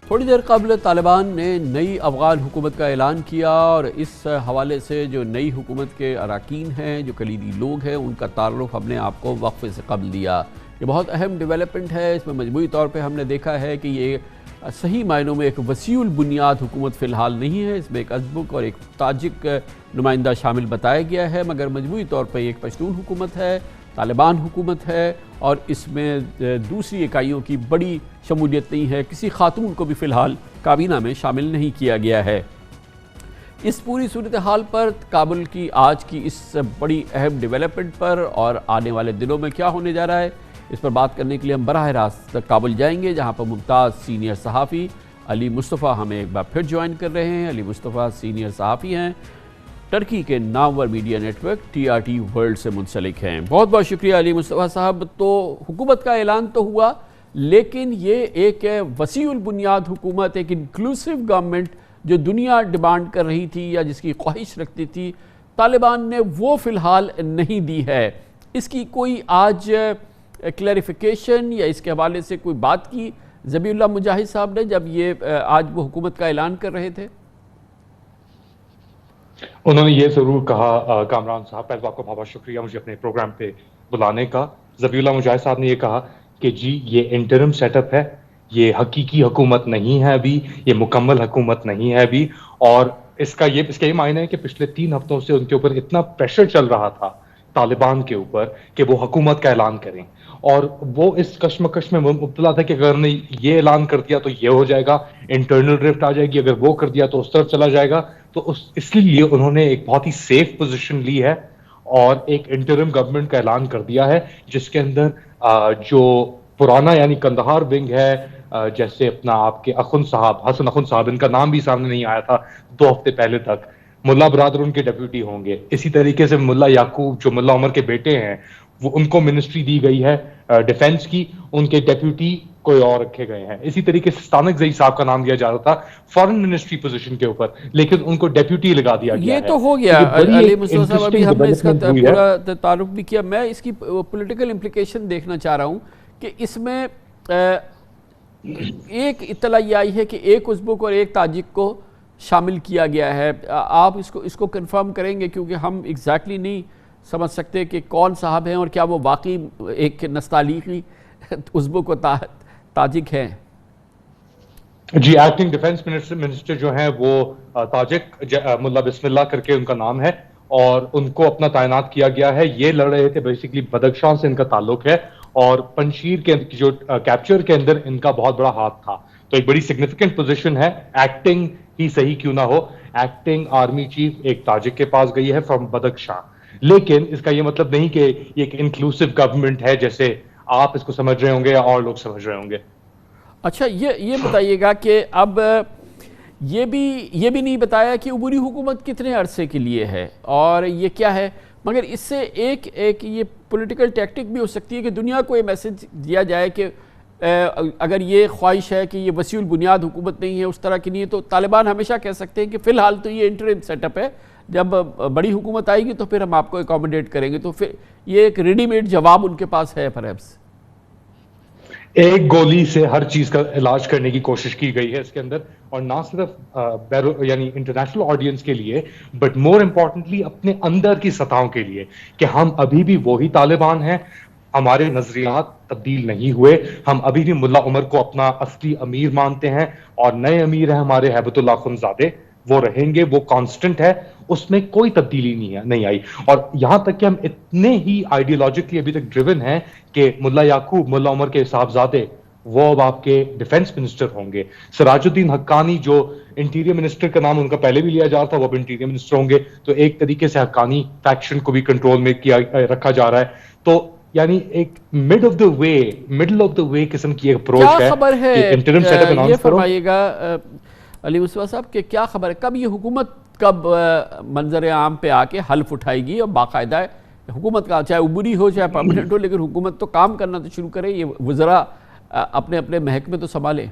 تھوڑی دیر قبل طالبان نے نئی افغان حکومت کا اعلان کیا اور اس حوالے سے جو نئی حکومت کے اراکین ہیں، جو کلیدی لوگ ہیں، ان کا تعارف ہم نے آپ کو وقفے سے قبل دیا. یہ بہت اہم ڈیولپمنٹ ہے. اس میں مجموعی طور پہ ہم نے دیکھا ہے کہ یہ صحیح معنوں میں ایک وسیع البنیاد حکومت فی الحال نہیں ہے. اس میں ایک ازبک اور ایک تاجک نمائندہ شامل بتایا گیا ہے، مگر مجموعی طور پہ ایک پشتون حکومت ہے، طالبان حکومت ہے، اور اس میں دوسری اکائیوں کی بڑی شمولیت نہیں ہے. کسی خاتون کو بھی فی الحال کابینہ میں شامل نہیں کیا گیا ہے. اس پوری صورتحال پر کابل کی آج کی اس بڑی اہم ڈیولپمنٹ پر اور آنے والے دنوں میں کیا ہونے جا رہا ہے، اس پر بات کرنے کے لیے ہم براہ راست کابل جائیں گے، جہاں پر ممتاز سینئر صحافی علی مصطفیٰ ہمیں ایک بار پھر جوائن کر رہے ہیں. علی مصطفیٰ سینئر صحافی ہیں، ٹرکی کے نامور media network TRT world سے منسلک ہیں. بہت بہت شکریہ علی مصطفیٰ صاحب. تو حکومت کا اعلان تو ہوا، لیکن یہ ایک وسیع البنیاد حکومت، ایک انکلوسیو گورنمنٹ جو دنیا ڈیمانڈ کر رہی تھی یا جس کی خواہش رکھتی تھی، طالبان نے وہ فی الحال نہیں دی ہے. اس کی کوئی آج کلیریفیکیشن یا اس کے حوالے سے کوئی بات کی ذبیح اللہ مجاہد صاحب نے جب یہ آج وہ حکومت کا اعلان کر رہے تھے؟ انہوں نے یہ ضرور کہا کامران صاحب، پہلے آپ کو بہت شکریہ مجھے اپنے پروگرام پہ بلانے کا. ذبیح اللہ مجاہد صاحب نے یہ کہا کہ جی یہ انٹرم سیٹ اپ ہے، یہ حقیقی حکومت نہیں ہے ابھی، یہ مکمل حکومت نہیں ہے ابھی، اور اس کا یہ معنی ہے کہ پچھلے 3 ہفتوں سے ان کے اوپر اتنا پریشر چل رہا تھا طالبان کے اوپر کہ وہ حکومت کا اعلان کریں، اور وہ اس کشمکش میں مبتلا تھا کہ اگر نے یہ اعلان کر دیا تو یہ ہو جائے گا، انٹرنل ڈرفٹ آ جائے گی، اگر وہ کر دیا تو اس طرف چلا جائے گا. تو اس لیے انہوں نے ایک بہت ہی سیف پوزیشن لی ہے اور ایک انٹرم گورنمنٹ کا اعلان کر دیا ہے، جس کے اندر جو پرانا یعنی کندہار ونگ ہے، جیسے اپنا آپ کے اخند صاحب حسن اخند صاحب، ان کا نام بھی سامنے نہیں آیا تھا 2 ہفتے پہلے تک، ملا برادر ان کے ڈیپیوٹی ہوں گے. اسی طریقے سے ملا یعقوب جو ملا عمر کے بیٹے ہیں، وہ ان کو منسٹری دی گئی ہے ڈیفنس کی، ان کے ڈیپیوٹی کوئی اور رکھے گئے ہیں. اسی طریقے سے ستانک زئی صاحب کا نام دیا جا رہا تھا فارن منسٹری پوزیشن کے اوپر، لیکن ان کو ڈیپیوٹی لگا دیا گیا ہے. یہ تو ہو گیا علی مصطفیٰ صاحب، ابھی ہم نے اس کا پورا تعارف بھی کیا. میں اس کی پولیٹیکل امپلیکیشن دیکھنا چاہ رہا ہوں کہ اس میں ایک اطلاع یہ آئی ہے کہ ایک ازبک اور ایک تاجک کو شامل کیا گیا ہے. آپ اس کو کنفرم کریں گے، کیونکہ ہم ایگزیکٹلی نہیں سمجھ سکتے کہ کون صاحب ہیں اور کیا وہ واقعی ایک نستعلیقی ازبک و تاجک ہیں. جی ایکٹنگ ڈیفنس منسٹر جو ہیں وہ تاجک ملا بسم اللہ کر کے ان کا نام ہے، اور ان کو اپنا تعینات کیا گیا ہے. یہ لڑ رہے تھے بیسیکلی بدخشان سے ان کا تعلق ہے، اور پنشیر کے جو کیپچر کے اندر ان کا بہت بڑا ہاتھ تھا. تو ایک بڑی سگنیفیکنٹ پوزیشن ہے، ایکٹنگ ہی صحیح کیوں نہ ہو، ایکٹنگ آرمی چیف ایک تاجک کے پاس گئی ہے فرام بدخشان. لیکن اس کا یہ مطلب نہیں کہ یہ ایک انکلوسیو گورنمنٹ ہے جیسے آپ اس کو سمجھ رہے ہوں گے یا اور لوگ سمجھ رہے ہوں گے. اچھا یہ بتائیے گا کہ اب یہ بھی نہیں بتایا کہ عبوری حکومت کتنے عرصے کے لیے ہے اور یہ کیا ہے، مگر اس سے ایک یہ پولیٹیکل ٹیکٹک بھی ہو سکتی ہے کہ دنیا کو یہ میسج دیا جائے کہ اگر یہ خواہش ہے کہ یہ وسیع البنیاد حکومت نہیں ہے، اس طرح کی نہیں ہے، تو طالبان ہمیشہ کہہ سکتے ہیں کہ فی الحال تو یہ انٹرم سیٹ اپ ہے، جب بڑی حکومت آئے گی تو پھر ہم آپ کو اکوموڈیٹ کریں گے. تو پھر یہ ایک ریڈی میڈ جواب ان کے پاس ہے پرہیپس. ایک گولی سے ہر چیز کا علاج کرنے کی کوشش کی گئی ہے اس کے اندر، اور نہ صرف یعنی انٹرنیشنل آڈینس کے لیے، بٹ مور امپورٹنٹلی اپنے اندر کی سطحوں کے لیے، کہ ہم ابھی بھی وہی طالبان ہیں، ہمارے نظریات تبدیل نہیں ہوئے، ہم ابھی بھی ملا عمر کو اپنا اصلی امیر مانتے ہیں، اور نئے امیر ہیں ہمارے ہیبت اللہ خنزادے، وہ رہیں گے، وہ کانسٹنٹ ہے، اس میں کوئی تبدیلی نہیں آئی۔ اور یہاں تک کہ ہم اتنے ہی آئیڈیالوجیکلی ابھی تک ڈریون ہیں کہ ملا یعقوب، ملا عمر کے صاحبزادے، وہ اب آپ کے ڈیفنس منسٹر ہوں گے۔ سراج الدین حقانی جو انٹیریئر منسٹر کا نام ان کا پہلے بھی لیا جا رہا تھا، وہ اب انٹیریئر منسٹر ہوں گے، تو ایک طریقے سے حقانی فیکشن کو بھی کنٹرول میں رکھا جا رہا ہے۔ تو یعنی ایک مڈل آف دا وے قسم کی ایک اپروچ ہے۔ کیا خبر ہے، انٹرم سیٹ اپ اناؤنس یہ فرمائیے گا علی مصطفیٰ صاحب کہ کیا خبر ہے، کب یہ حکومت کب منظر عام پہ آ کے حلف اٹھائے گی اور باقاعدہ حکومت کا، چاہے عبوری ہو چاہے پرماننٹ ہو، لیکن حکومت تو کام کرنا تو شروع کرے، یہ وزراء اپنے اپنے محکمے تو سنبھالیں؟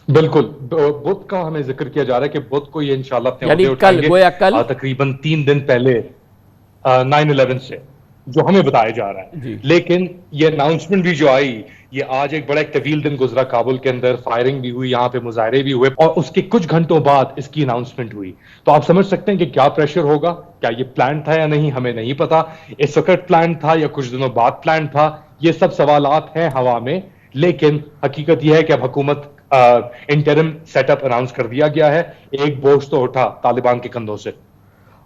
بالکل، بدھ کا ہمیں ذکر کیا جا رہا ہے کہ بدھ کو یہ انشاءاللہ اپنے یعنی عہدے اٹھائیں گے، گویا کل تقریباً 3 دن پہلے 9/11 سے، جو ہمیں بتایا جا رہا ہے۔ جی۔ لیکن یہ اناؤنسمنٹ بھی جو آئی، یہ آج ایک بڑا ایک طویل دن گزرا، کابل کے اندر فائرنگ بھی ہوئی، یہاں پہ مظاہرے بھی ہوئے، اور اس کے کچھ گھنٹوں بعد اس کی اناؤنسمنٹ ہوئی۔ تو آپ سمجھ سکتے ہیں کہ کیا پریشر ہوگا، کیا یہ پلان تھا یا نہیں، ہمیں نہیں پتا، اس وقت پلان تھا یا کچھ دنوں بعد پلان تھا، یہ سب سوالات ہیں ہوا میں۔ لیکن حقیقت یہ ہے کہ اب حکومت انٹرم سیٹ اپ اناؤنس کر دیا گیا ہے، ایک بوجھ تو اٹھا طالبان کے کندھوں سے۔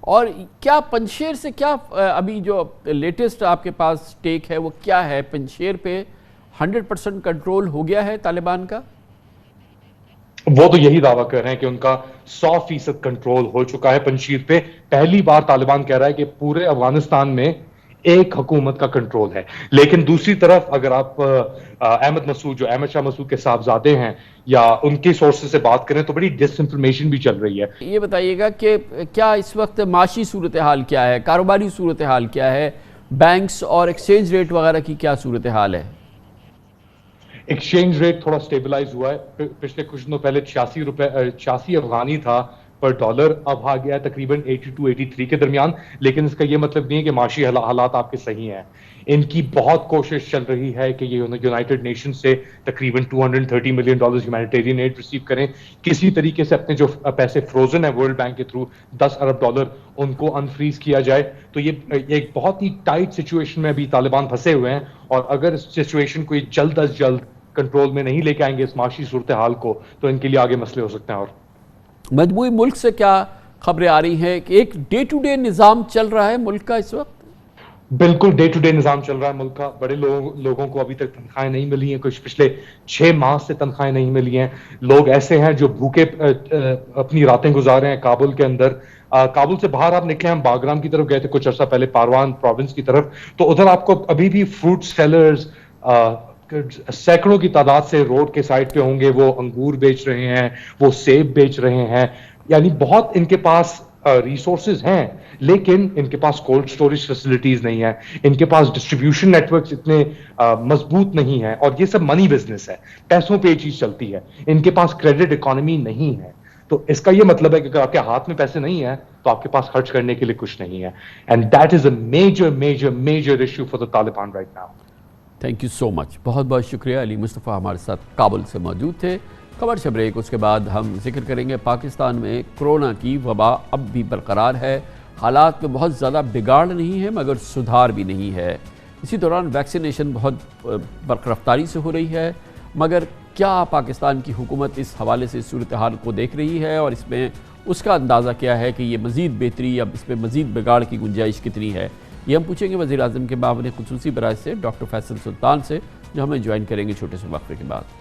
اور کیا پنجشیر سے کیا ابھی جو لیٹسٹ آپ کے پاس ٹیک ہے وہ کیا ہے؟ پنجشیر پہ 100% کنٹرول ہو گیا ہے طالبان کا؟ وہ تو یہی دعویٰ کر رہے ہیں کہ ان کا 100% کنٹرول ہو چکا ہے پنجشیر پہ۔ پہلی بار طالبان کہہ رہا ہے کہ پورے افغانستان میں ایک حکومت کا کنٹرول ہے۔ لیکن دوسری طرف اگر آپ احمد مسعود، جو احمد شاہ مسعود کے صاحبزادے ہیں، یا ان کے سورسز سے بات کریں تو بڑی ڈس انفارمیشن بھی چل رہی ہے۔ یہ بتائیے گا کہ کیا اس وقت معاشی صورتحال کیا ہے، کاروباری صورتحال کیا ہے، بینکس اور ایکسچینج ریٹ وغیرہ کی کیا صورتحال ہے؟ ایکسچینج ریٹ تھوڑا سٹیبلائز ہوا ہے، پچھلے کچھ دنوں پہلے 86 افغانی تھا پر ڈالر، اب آ گیا ہے تقریباً 82-83 کے درمیان۔ لیکن اس کا یہ مطلب نہیں ہے کہ معاشی حالات آپ کے صحیح ہیں۔ ان کی بہت کوشش چل رہی ہے کہ یہ یونائٹڈ نیشن سے تقریباً $230 ملین ہیومینیٹیرین ایڈ ریسیو کریں، کسی طریقے سے اپنے جو پیسے فروزن ہیں ورلڈ بینک کے تھرو $10 ارب ان کو انفریز کیا جائے۔ تو یہ ایک بہت ہی ٹائٹ سچویشن میں ابھی طالبان پھنسے ہوئے ہیں، اور اگر اس سچویشن کو جلد از جلد کنٹرول میں نہیں لے کے آئیں گے اس معاشی صورتحال کو، تو ان کے لیے آگے مسئلے ہو سکتے ہیں۔ اور مجموعی ملک سے کیا خبریں آ رہی ہیں کہ ایک ڈے ٹو ڈے نظام چل رہا ہے ملک کا اس وقت؟ بالکل ڈے ٹو ڈے نظام چل رہا ہے ملک کا۔ بڑے لوگوں کو ابھی تک تنخواہیں نہیں ملی ہیں، کچھ پچھلے 6 ماہ سے تنخواہیں نہیں ملی ہیں۔ لوگ ایسے ہیں جو بھوکے اپنی راتیں گزارے ہیں کابل کے اندر۔ کابل سے باہر آپ نکلے، ہم باگرام کی طرف گئے تھے کچھ عرصہ پہلے، پاروان پروونس کی طرف، تو ادھر آپ کو ابھی بھی فروٹ سیلرز سینکڑوں کی تعداد سے روڈ کے سائڈ پہ ہوں گے، وہ انگور بیچ رہے ہیں، وہ سیب بیچ رہے ہیں، یعنی بہت ان کے پاس ریسورسز ہیں، لیکن ان کے پاس کولڈ سٹوریج فیسلٹیز نہیں ہیں، ان کے پاس ڈسٹریبیوشن نیٹ ورکس اتنے مضبوط نہیں ہیں، اور یہ سب منی بزنس ہے، پیسوں پہ یہ چیز چلتی ہے، ان کے پاس کریڈٹ اکانومی نہیں ہے۔ تو اس کا یہ مطلب ہے کہ اگر آپ کے ہاتھ میں پیسے نہیں ہیں تو آپ کے پاس خرچ کرنے کے لیے کچھ نہیں ہے، and that is a major major major issue for the Taliban right now. Thank you so much, بہت بہت شکریہ۔ علی مصطفیٰ ہمارے ساتھ کابل سے موجود تھے۔ خبر سے بریک، اس کے بعد ہم ذکر کریں گے پاکستان میں کرونا کی وبا اب بھی برقرار ہے، حالات میں بہت زیادہ بگاڑ نہیں ہے مگر سدھار بھی نہیں ہے۔ اسی دوران ویکسینیشن بہت برقرفتاری سے ہو رہی ہے، مگر کیا پاکستان کی حکومت اس حوالے سے صورتحال کو دیکھ رہی ہے، اور اس میں اس کا اندازہ کیا ہے کہ یہ مزید بہتری یا اس میں مزید بگاڑ کی گنجائش کتنی ہے؟ یہ ہم پوچھیں گے وزیر اعظم کے معاون خصوصی برائے سے ڈاکٹر فیصل سلطان سے، جو ہمیں جوائن کریں گے چھوٹے سے وقفے کے بعد۔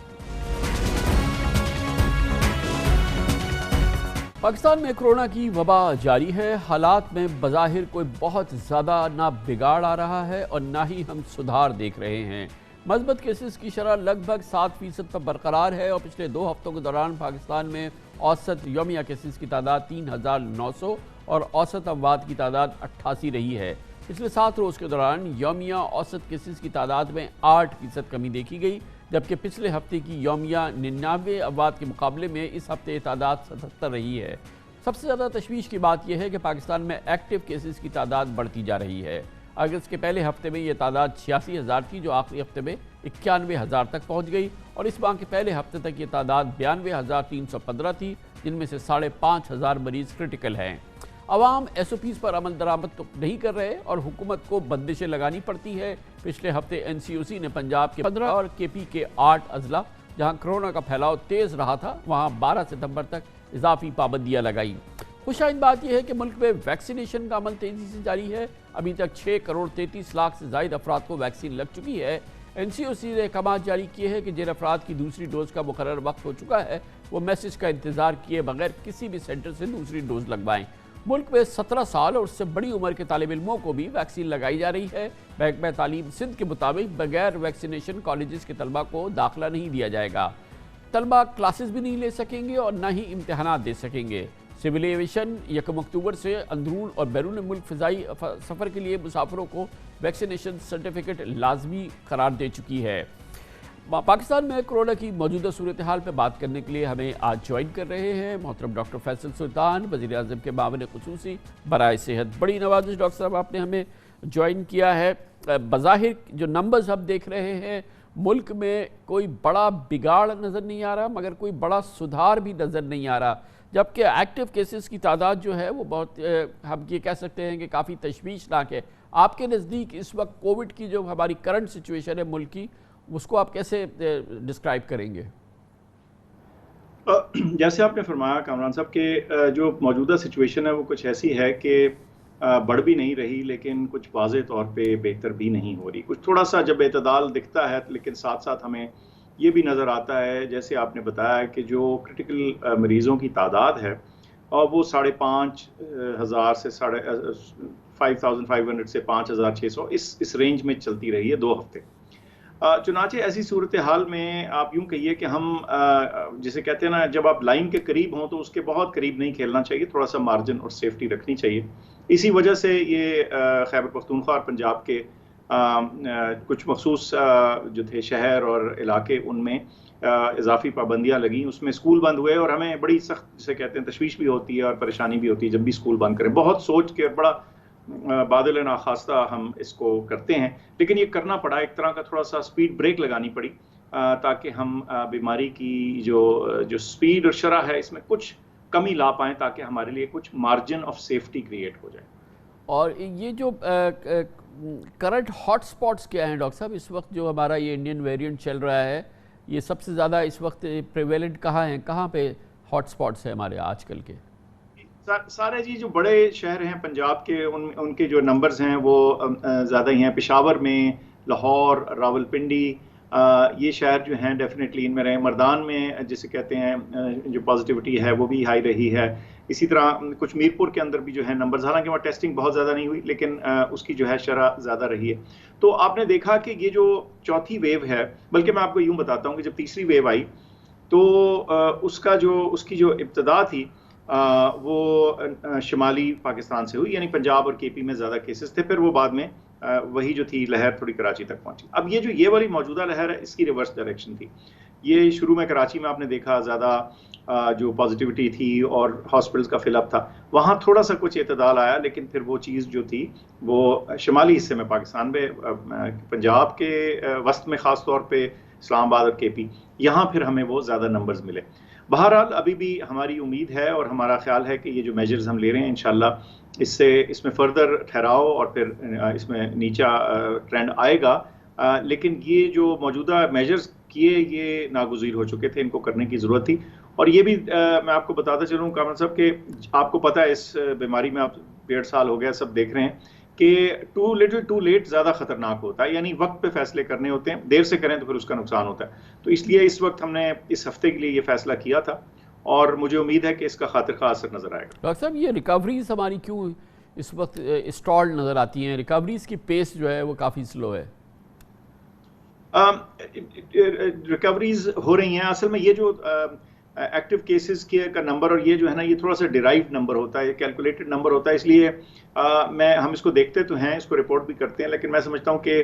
پاکستان میں کرونا کی وبا جاری ہے، حالات میں بظاہر کوئی بہت زیادہ نہ بگاڑ آ رہا ہے اور نہ ہی ہم سدھار دیکھ رہے ہیں۔ مثبت کیسز کی شرح لگ بھگ 7% پر برقرار ہے، اور پچھلے 2 ہفتوں کے دوران پاکستان میں اوسط یومیہ کیسز کی تعداد 3900 اور اوسط اموات کی تعداد 88 رہی ہے۔ پچھلے 7 روز کے دوران یومیہ اوسط کیسز کی تعداد میں 8% کمی دیکھی گئی، جبکہ پچھلے ہفتے کی یومیہ 99 اموات کے مقابلے میں اس ہفتے تعداد 77 رہی ہے۔ سب سے زیادہ تشویش کی بات یہ ہے کہ پاکستان میں ایکٹیو کیسز کی تعداد بڑھتی جا رہی ہے۔ اگست کے پہلے ہفتے میں یہ تعداد 86,000 تھی جو آخری ہفتے میں 91,000 تک پہنچ گئی، اور اس ماہ کے پہلے ہفتے تک یہ تعداد 92,315 تھی، جن میں سے 5,500 مریض کرٹیکل ہیں۔ عوام ایس او پیز پر عمل درآمد تو نہیں کر رہے اور حکومت کو بندشیں لگانی پڑتی ہے۔ پچھلے ہفتے این سی او سی نے پنجاب کے 15 اور کے پی کے 8 اضلاع جہاں کرونا کا پھیلاؤ تیز رہا تھا وہاں 12 ستمبر تک اضافی پابندیاں لگائیں۔ خوشائند بات یہ ہے کہ ملک میں ویکسینیشن کا عمل تیزی سے جاری ہے۔ ابھی تک 6,33,00,000 سے زائد افراد کو ویکسین لگ چکی ہے۔ این سی او سی نے احکامات جاری کیے ہیں کہ جن افراد کی دوسری ڈوز کا مقرر وقت ہو چکا ہے وہ میسج کا انتظار کیے بغیر کسی بھی سینٹر سے دوسری ڈوز لگوائیں۔ ملک میں 17 سال اور اس سے بڑی عمر کے طالب علموں کو بھی ویکسین لگائی جا رہی ہے۔ محکمہ تعلیم سندھ کے مطابق بغیر ویکسینیشن کالجز کے طلبہ کو داخلہ نہیں دیا جائے گا۔ طلبہ کلاسز بھی نہیں لے سکیں گے اور نہ ہی امتحانات دے سکیں گے۔ سول ایویشن 1 اکتوبر سے اندرون اور بیرون ملک فضائی سفر کے لیے مسافروں کو ویکسینیشن سرٹیفکیٹ لازمی قرار دے چکی ہے۔ پاکستان میں کرونا کی موجودہ صورتحال پہ بات کرنے کے لیے ہمیں آج جوائن کر رہے ہیں محترم ڈاکٹر فیصل سلطان، وزیر اعظم کے معاون خصوصی برائے صحت۔ بڑی نوازش ڈاکٹر صاحب آپ نے ہمیں جوائن کیا ہے۔ بظاہر جو نمبرز ہم دیکھ رہے ہیں ملک میں کوئی بڑا بگاڑ نظر نہیں آ رہا مگر کوئی بڑا سدھار بھی نظر نہیں آ رہا، جبکہ ایکٹیو کیسز کی تعداد جو ہے وہ بہت ہم یہ کہہ سکتے ہیں کہ کافی تشویشناک ہے۔ آپ کے نزدیک اس وقت کووڈ کی جو ہماری کرنٹ سچویشن ہے ملک کی، اس کو آپ کیسے ڈسکرائب کریں گے؟ جیسے آپ نے فرمایا کامران صاحب کہ جو موجودہ سچویشن ہے وہ کچھ ایسی ہے کہ بڑھ بھی نہیں رہی لیکن کچھ واضح طور پہ بہتر بھی نہیں ہو رہی۔ کچھ تھوڑا سا جب اعتدال دکھتا ہے لیکن ساتھ ساتھ ہمیں یہ بھی نظر آتا ہے جیسے آپ نے بتایا کہ جو کرٹیکل مریضوں کی تعداد ہے اور وہ 5,500 سے 5,500 سے 5,600 اس رینج میں چلتی رہی ہے 2 ہفتے۔ چنانچہ ایسی صورتحال میں آپ یوں کہیے کہ ہم جسے کہتے ہیں نا جب آپ لائن کے قریب ہوں تو اس کے بہت قریب نہیں کھیلنا چاہیے، تھوڑا سا مارجن اور سیفٹی رکھنی چاہیے۔ اسی وجہ سے یہ خیبر پختونخوا اور پنجاب کے کچھ مخصوص جو تھے شہر اور علاقے ان میں اضافی پابندیاں لگیں، اس میں اسکول بند ہوئے اور ہمیں بڑی سخت جسے کہتے ہیں تشویش بھی ہوتی ہے اور پریشانی بھی ہوتی ہے جب بھی اسکول بند کریں۔ بہت سوچ کے بڑا بادل ناخواستہ ہم اس کو کرتے ہیں لیکن یہ کرنا پڑا، ایک طرح کا تھوڑا سا سپیڈ بریک لگانی پڑی تاکہ ہم بیماری کی جو سپیڈ اور شرح ہے اس میں کچھ کمی لا پائیں تاکہ ہمارے لیے کچھ مارجن آف سیفٹی کریٹ ہو جائے۔ اور یہ جو کرنٹ ہاٹ سپاٹس کیا ہیں ڈاکٹر صاحب اس وقت جو ہمارا یہ انڈین ویریئنٹ چل رہا ہے، یہ سب سے زیادہ اس وقت پریویلنٹ کہاں ہیں، کہاں پہ ہاٹ سپاٹس ہیں ہمارے آج کل کے؟ سارے جو بڑے شہر ہیں پنجاب کے ان کے جو نمبرز ہیں وہ زیادہ ہی ہیں۔ پشاور میں، لاہور، راولپنڈی یہ شہر جو ہیں ڈیفینیٹلی ان میں رہے۔ مردان میں جسے کہتے ہیں جو پازیٹیوٹی ہے وہ بھی ہائی رہی ہے۔ اسی طرح کچھ میرپور کے اندر بھی جو ہے نمبرز، حالانکہ وہاں ٹیسٹنگ بہت زیادہ نہیں ہوئی لیکن اس کی جو ہے شرح زیادہ رہی ہے۔ تو آپ نے دیکھا کہ یہ جو چوتھی ویو ہے، بلکہ میں آپ کو یوں بتاتا ہوں کہ جب تیسری ویو آئی تو اس کی جو ابتدا تھی وہ شمالی پاکستان سے ہوئی، یعنی پنجاب اور کے پی میں زیادہ کیسز تھے، پھر وہ بعد میں وہی جو تھی لہر تھوڑی کراچی تک پہنچی۔ اب یہ والی موجودہ لہر ہے اس کی ریورس ڈائریکشن تھی۔ یہ شروع میں کراچی میں آپ نے دیکھا زیادہ جو پازیٹیوٹی تھی اور ہاسپٹلز کا فل اپ تھا، وہاں تھوڑا سا کچھ اعتدال آیا لیکن پھر وہ چیز جو تھی وہ شمالی حصے میں پاکستان میں پنجاب کے وسط میں خاص طور پہ اسلام آباد اور کے پی، یہاں پھر ہمیں وہ زیادہ نمبرز ملے۔ بہرحال ابھی بھی ہماری امید ہے اور ہمارا خیال ہے کہ یہ جو میجرز ہم لے رہے ہیں انشاءاللہ اس میں فردر ٹھہراؤ اور پھر اس میں نیچا ٹرینڈ آئے گا، لیکن یہ جو موجودہ میجرز کیے یہ ناگزیر ہو چکے تھے، ان کو کرنے کی ضرورت تھی۔ اور یہ بھی میں آپ کو بتاتا چلوں کامران صاحب کہ آپ کو پتہ ہے اس بیماری میں آپ 1.5 سال ہو گیا سب دیکھ رہے ہیں کہ ٹو لٹل ٹو لیٹ زیادہ خطرناک ہوتا ہے، یعنی وقت پہ فیصلے کرنے ہوتے ہیں، دیر سے کریں تو پھر اس کا نقصان ہوتا ہے۔ تو اس لیے اس وقت ہم نے اس ہفتے کے لیے یہ فیصلہ کیا تھا اور مجھے امید ہے کہ اس کا خاطر خواہ اثر نظر آئے گا۔ ڈاکٹر صاحب یہ ریکوریز ہماری کیوں اس وقت اسٹال نظر آتی ہیں؟ ریکوریز کی پیس جو ہے وہ کافی سلو ہے۔ ریکوریز ہو رہی ہیں، اصل میں یہ جو ایکٹیو کیسز کا نمبر اور یہ جو ہے نا یہ تھوڑا سا ڈیرائیوڈ نمبر ہوتا ہے، کیلکولیٹڈ نمبر ہوتا ہے، اس لیے ہم اس کو دیکھتے تو ہیں، اس کو رپورٹ بھی کرتے ہیں، لیکن میں سمجھتا ہوں کہ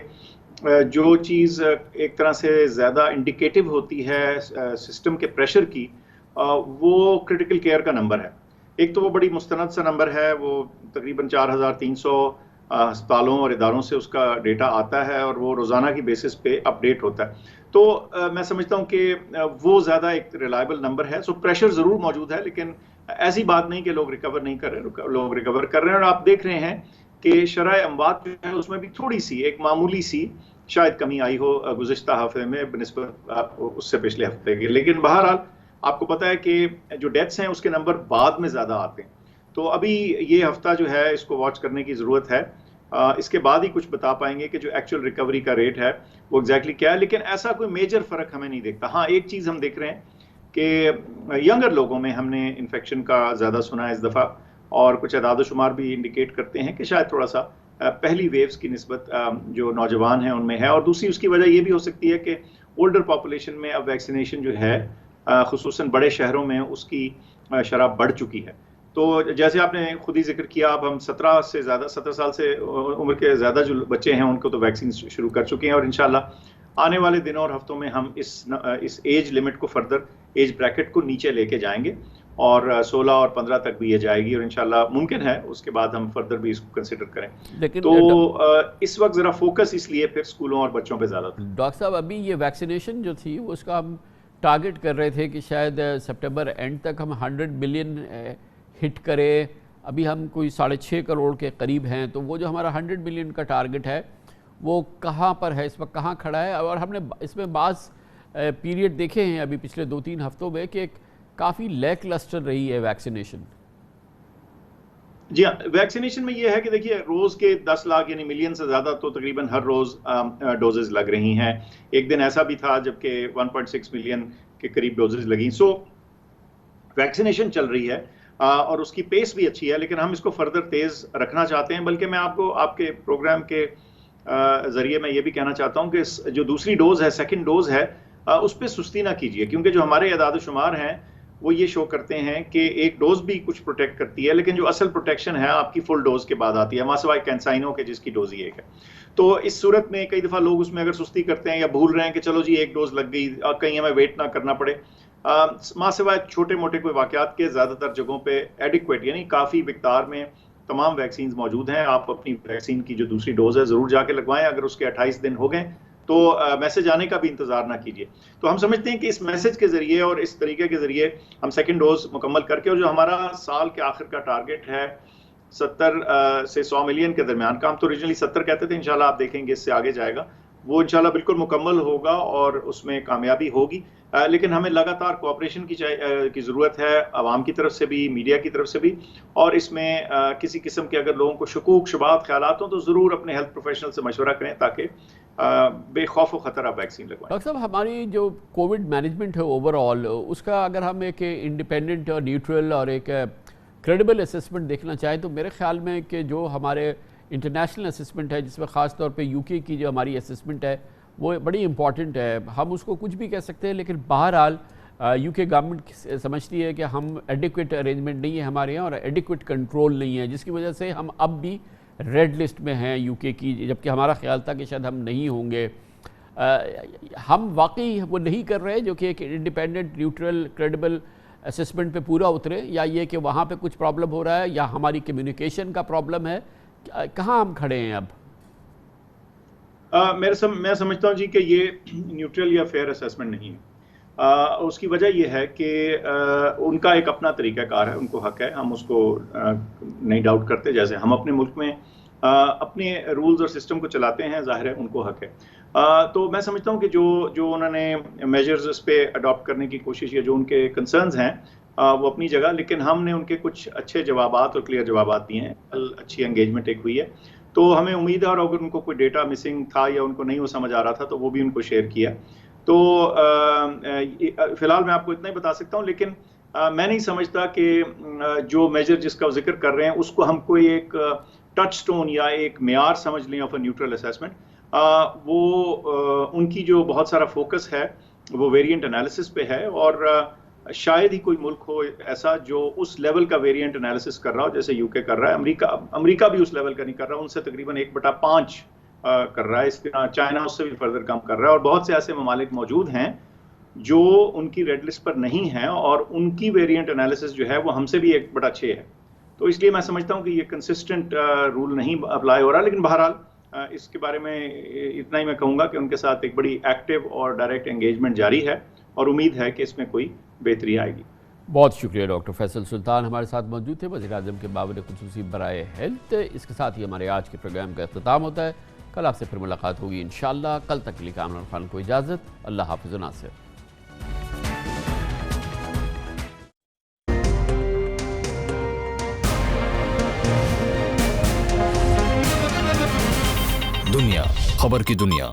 جو چیز ایک طرح سے زیادہ انڈیکیٹو ہوتی ہے سسٹم کے پریشر کی وہ کرٹیکل کیئر کا نمبر ہے۔ ایک تو وہ بڑی مستند سا نمبر ہے، وہ تقریباً 4,300 ہسپتالوں اور اداروں سے اس کا ڈیٹا آتا ہے اور وہ روزانہ کی بیسس پہ اپڈیٹ ہوتا ہے. تو میں سمجھتا ہوں کہ وہ زیادہ ایک ریلائبل نمبر ہے. سو پریشر ضرور موجود ہے لیکن ایسی بات نہیں کہ لوگ ریکور نہیں کر رہے, لوگ ریکور کر رہے ہیں. اور آپ دیکھ رہے ہیں کہ شرح اموات جو ہے اس میں بھی تھوڑی سی ایک معمولی سی شاید کمی آئی ہو گزشتہ ہفتے میں بنسبت اس سے پچھلے ہفتے کے. لیکن بہرحال آپ کو پتا ہے کہ جو ڈیتھس ہیں اس کے نمبر بعد میں زیادہ آتے ہیں. تو ابھی یہ ہفتہ جو ہے اس کو واچ کرنے کی ضرورت ہے. اس کے بعد ہی کچھ بتا پائیں گے کہ جو ایکچوئل ریکوری کا ریٹ ہے وہ ایگزیکٹلی کیا ہے. لیکن ایسا کوئی میجر فرق ہمیں نہیں دیکھتا. ہاں ایک چیز ہم دیکھ رہے ہیں کہ ینگر لوگوں میں ہم نے انفیکشن کا زیادہ سنا ہے اس دفعہ, اور کچھ اعداد و شمار بھی انڈیکیٹ کرتے ہیں کہ شاید تھوڑا سا پہلی ویوز کی نسبت جو نوجوان ہیں ان میں ہے. اور دوسری اس کی وجہ یہ بھی ہو سکتی ہے کہ اولڈر پاپولیشن میں اب ویکسینیشن جو ہے خصوصاً بڑے شہروں میں اس کی شرح بڑھ چکی ہے. تو جیسے آپ نے خود ہی ذکر کیا, اب ہم 17 سال سے عمر کے زیادہ جو بچے ہیں ان کو تو ویکسین شروع کر چکے ہیں, اور انشاءاللہ آنے والے دنوں اور ہفتوں میں ہم اس ایج لمٹ کو فردر ایج بریکٹ کو نیچے لے کے جائیں گے, اور 16 اور 15 تک بھی یہ جائے گی, اور انشاءاللہ ممکن ہے اس کے بعد ہم فردر بھی اس کو کنسیڈر کریں. تو اس وقت ذرا فوکس اس لیے پھر اسکولوں اور بچوں پہ زیادہ تھا. ڈاکٹر صاحب ابھی یہ ویکسینیشن جو تھی اس کا ہم ٹارگٹ کر رہے تھے کہ شاید سپٹمبر اینڈ تک ہم 100 ملین ہٹ کرے. ابھی ہم کوئی 6.5 کروڑ کے قریب ہیں, تو وہ جو ہمارا 100 ملین کا ٹارگٹ ہے وہ کہاں پر ہے اس وقت, کہاں کھڑا ہے؟ اور ہم نے اس میں بعض پیریڈ دیکھے ہیں ابھی پچھلے 2-3 ہفتوں میں کہ کافی لیک لسٹر رہی ہے ویکسینیشن. جی ہاں, ویکسینیشن میں یہ ہے کہ دیکھیے روز کے 10 لاکھ یعنی ملین سے زیادہ تو تقریباً ہر روز ڈوزز لگ رہی ہیں. ایک دن ایسا بھی تھا جبکہ 1.6 ملین کے قریب ڈوزز لگیں. سو ویکسینیشن چل رہی ہے اور اس کی پیس بھی اچھی ہے, لیکن ہم اس کو فردر تیز رکھنا چاہتے ہیں. بلکہ میں آپ کو آپ کے پروگرام کے ذریعے میں یہ بھی کہنا چاہتا ہوں کہ جو دوسری ڈوز ہے, سیکنڈ ڈوز ہے, اس پہ سستی نہ کیجیے, کیونکہ جو ہمارے اعداد و شمار ہیں وہ یہ شو کرتے ہیں کہ ایک ڈوز بھی کچھ پروٹیکٹ کرتی ہے, لیکن جو اصل پروٹیکشن ہے آپ کی فل ڈوز کے بعد آتی ہے, ماں سوائے کینسائنوں کے جس کی ڈوز ہی ایک ہے. تو اس صورت میں کئی دفعہ لوگ اس میں اگر سستی کرتے ہیں یا بھول رہے ہیں کہ چلو جی ایک ڈوز لگ گئی, کہیں ہمیں ویٹ نہ کرنا پڑے, ماں سوائے چھوٹے موٹے کوئی واقعات کے زیادہ تر جگہوں پہ ایڈیکویٹ یعنی کافی مقدار میں تمام ویکسینز موجود ہیں. آپ اپنی ویکسین کی جو دوسری ڈوز ہے ضرور جا کے لگوائیں. اگر اس کے 28 دن ہو گئے تو میسج آنے کا بھی انتظار نہ کیجیے. تو ہم سمجھتے ہیں کہ اس میسج کے ذریعے اور اس طریقے کے ذریعے ہم سیکنڈ ڈوز مکمل کر کے, اور جو ہمارا سال کے آخر کا ٹارگٹ ہے 70 سے 100 ملین کے درمیان کا, ہم تو اوریجنلی 70 کہتے تھے, انشاءاللہ آپ دیکھیں گے اس سے آگے جائے گا, وہ انشاءاللہ بالکل مکمل ہوگا اور اس میں کامیابی ہوگی. لیکن ہمیں لگاتار کوآپریشن کی ضرورت ہے, عوام کی طرف سے بھی, میڈیا کی طرف سے بھی, اور اس میں کسی قسم کے اگر لوگوں کو شکوک شبہات خیالات ہوں تو ضرور اپنے ہیلتھ پروفیشنل سے مشورہ کریں تاکہ بے خوف و خطر آپ ویکسین لگوائیں. ڈاکٹر صاحب ہماری جو کووڈ مینجمنٹ ہے اوور آل, اس کا اگر ہم ایک انڈیپینڈنٹ اور نیوٹرل اور ایک کریڈیبل اسسمنٹ دیکھنا چاہیں تو میرے خیال میں کہ جو ہمارے انٹرنیشنل اسسمنٹ ہے, جس میں خاص طور پہ UK کی جو ہماری اسسمنٹ ہے وہ بڑی امپورٹنٹ ہے. ہم اس کو کچھ بھی کہہ سکتے ہیں, لیکن بہرحال UK گورنمنٹ سمجھتی ہے کہ ہم ایڈیکویٹ ارینجمنٹ نہیں ہے ہمارے یہاں اور ایڈیکویٹ کنٹرول نہیں ہے, جس کی وجہ سے ہم اب بھی ریڈ لسٹ میں ہیں UK کی, جبکہ ہمارا خیال تھا کہ شاید ہم نہیں ہوں گے. ہم واقعی وہ نہیں کر رہے جو کہ ایک انڈیپینڈنٹ نیوٹرل کریڈیبل اسسمنٹ پہ پورا اترے, یا یہ کہ وہاں پہ کچھ پرابلم ہو رہا ہے یا ہماری کمیونیکیشن کا پرابلم ہے, کہاں ہم کھڑے ہیں اب؟ میں سمجھتا ہوں جی کہ یہ نیوٹرل یا فیئر اسیسمنٹ نہیں ہے. اس کی وجہ یہ ہے کہ ان کا ایک اپنا طریقہ کار ہے, ان کو حق ہے, ہم اس کو نہیں ڈاؤٹ کرتے. جیسے ہم اپنے ملک میں اپنے رولز اور سسٹم کو چلاتے ہیں, ظاہر ہے ان کو حق ہے. تو میں سمجھتا ہوں کہ جو انہوں نے میجرز اس پہ اڈاپٹ کرنے کی کوشش یا جو ان کے کنسرنز ہیں وہ اپنی جگہ, لیکن ہم نے ان کے کچھ اچھے جوابات اور کلیئر جوابات دیے ہیں. اچھی انگیجمنٹ ایک ہوئی ہے, تو ہمیں امید ہے, اور اگر ان کو کوئی ڈیٹا مسنگ تھا یا ان کو نہیں وہ سمجھ آ رہا تھا تو وہ بھی ان کو شیئر کیا. تو فی الحال میں آپ کو اتنا ہی بتا سکتا ہوں, لیکن میں نہیں سمجھتا کہ جو میجر جس کا ذکر کر رہے ہیں اس کو ہم کوئی ایک ٹچ سٹون یا ایک معیار سمجھ لیں آف اے نیوٹرل اسیسمنٹ. وہ ان کی جو بہت سارا فوکس ہے وہ ویریئنٹ انالیسس پہ ہے, اور شاید ہی کوئی ملک ہو ایسا جو اس لیول کا ویریئنٹ انالیسس کر رہا ہو جیسے UK کر رہا ہے. امریکہ بھی اس لیول کا نہیں کر رہا, ان سے تقریباً 1/5 کر رہا ہے. اس طرح چائنا اس سے بھی فردر کم کر رہا ہے, اور بہت سے ایسے ممالک موجود ہیں جو ان کی ریڈ لسٹ پر نہیں ہیں اور ان کی ویریئنٹ انالیسس جو ہے وہ ہم سے بھی 1/6 ہے. تو اس لیے میں سمجھتا ہوں کہ یہ کنسسٹنٹ رول نہیں اپلائی ہو رہا. لیکن بہرحال اس کے بارے میں اتنا ہی میں کہوں گا کہ ان کے ساتھ ایک بڑی ایکٹیو اور ڈائریکٹ انگیجمنٹ جاری ہے اور امید ہے کہ اس میں کوئی بہتری آئے گی. بہت شکریہ ڈاکٹر فیصل سلطان ہمارے ساتھ موجود تھے، وزیر اعظم کے معاون خصوصی برائے ہیلتھ. اس کے ساتھ ہی ہمارے آج کے پروگرام کا اختتام ہوتا ہے. کل آپ سے پھر ملاقات ہوگی انشاءاللہ. کل تک کے لیے کامران خان کو اجازت. اللہ حافظ و ناصر. دنیا خبر کی دنیا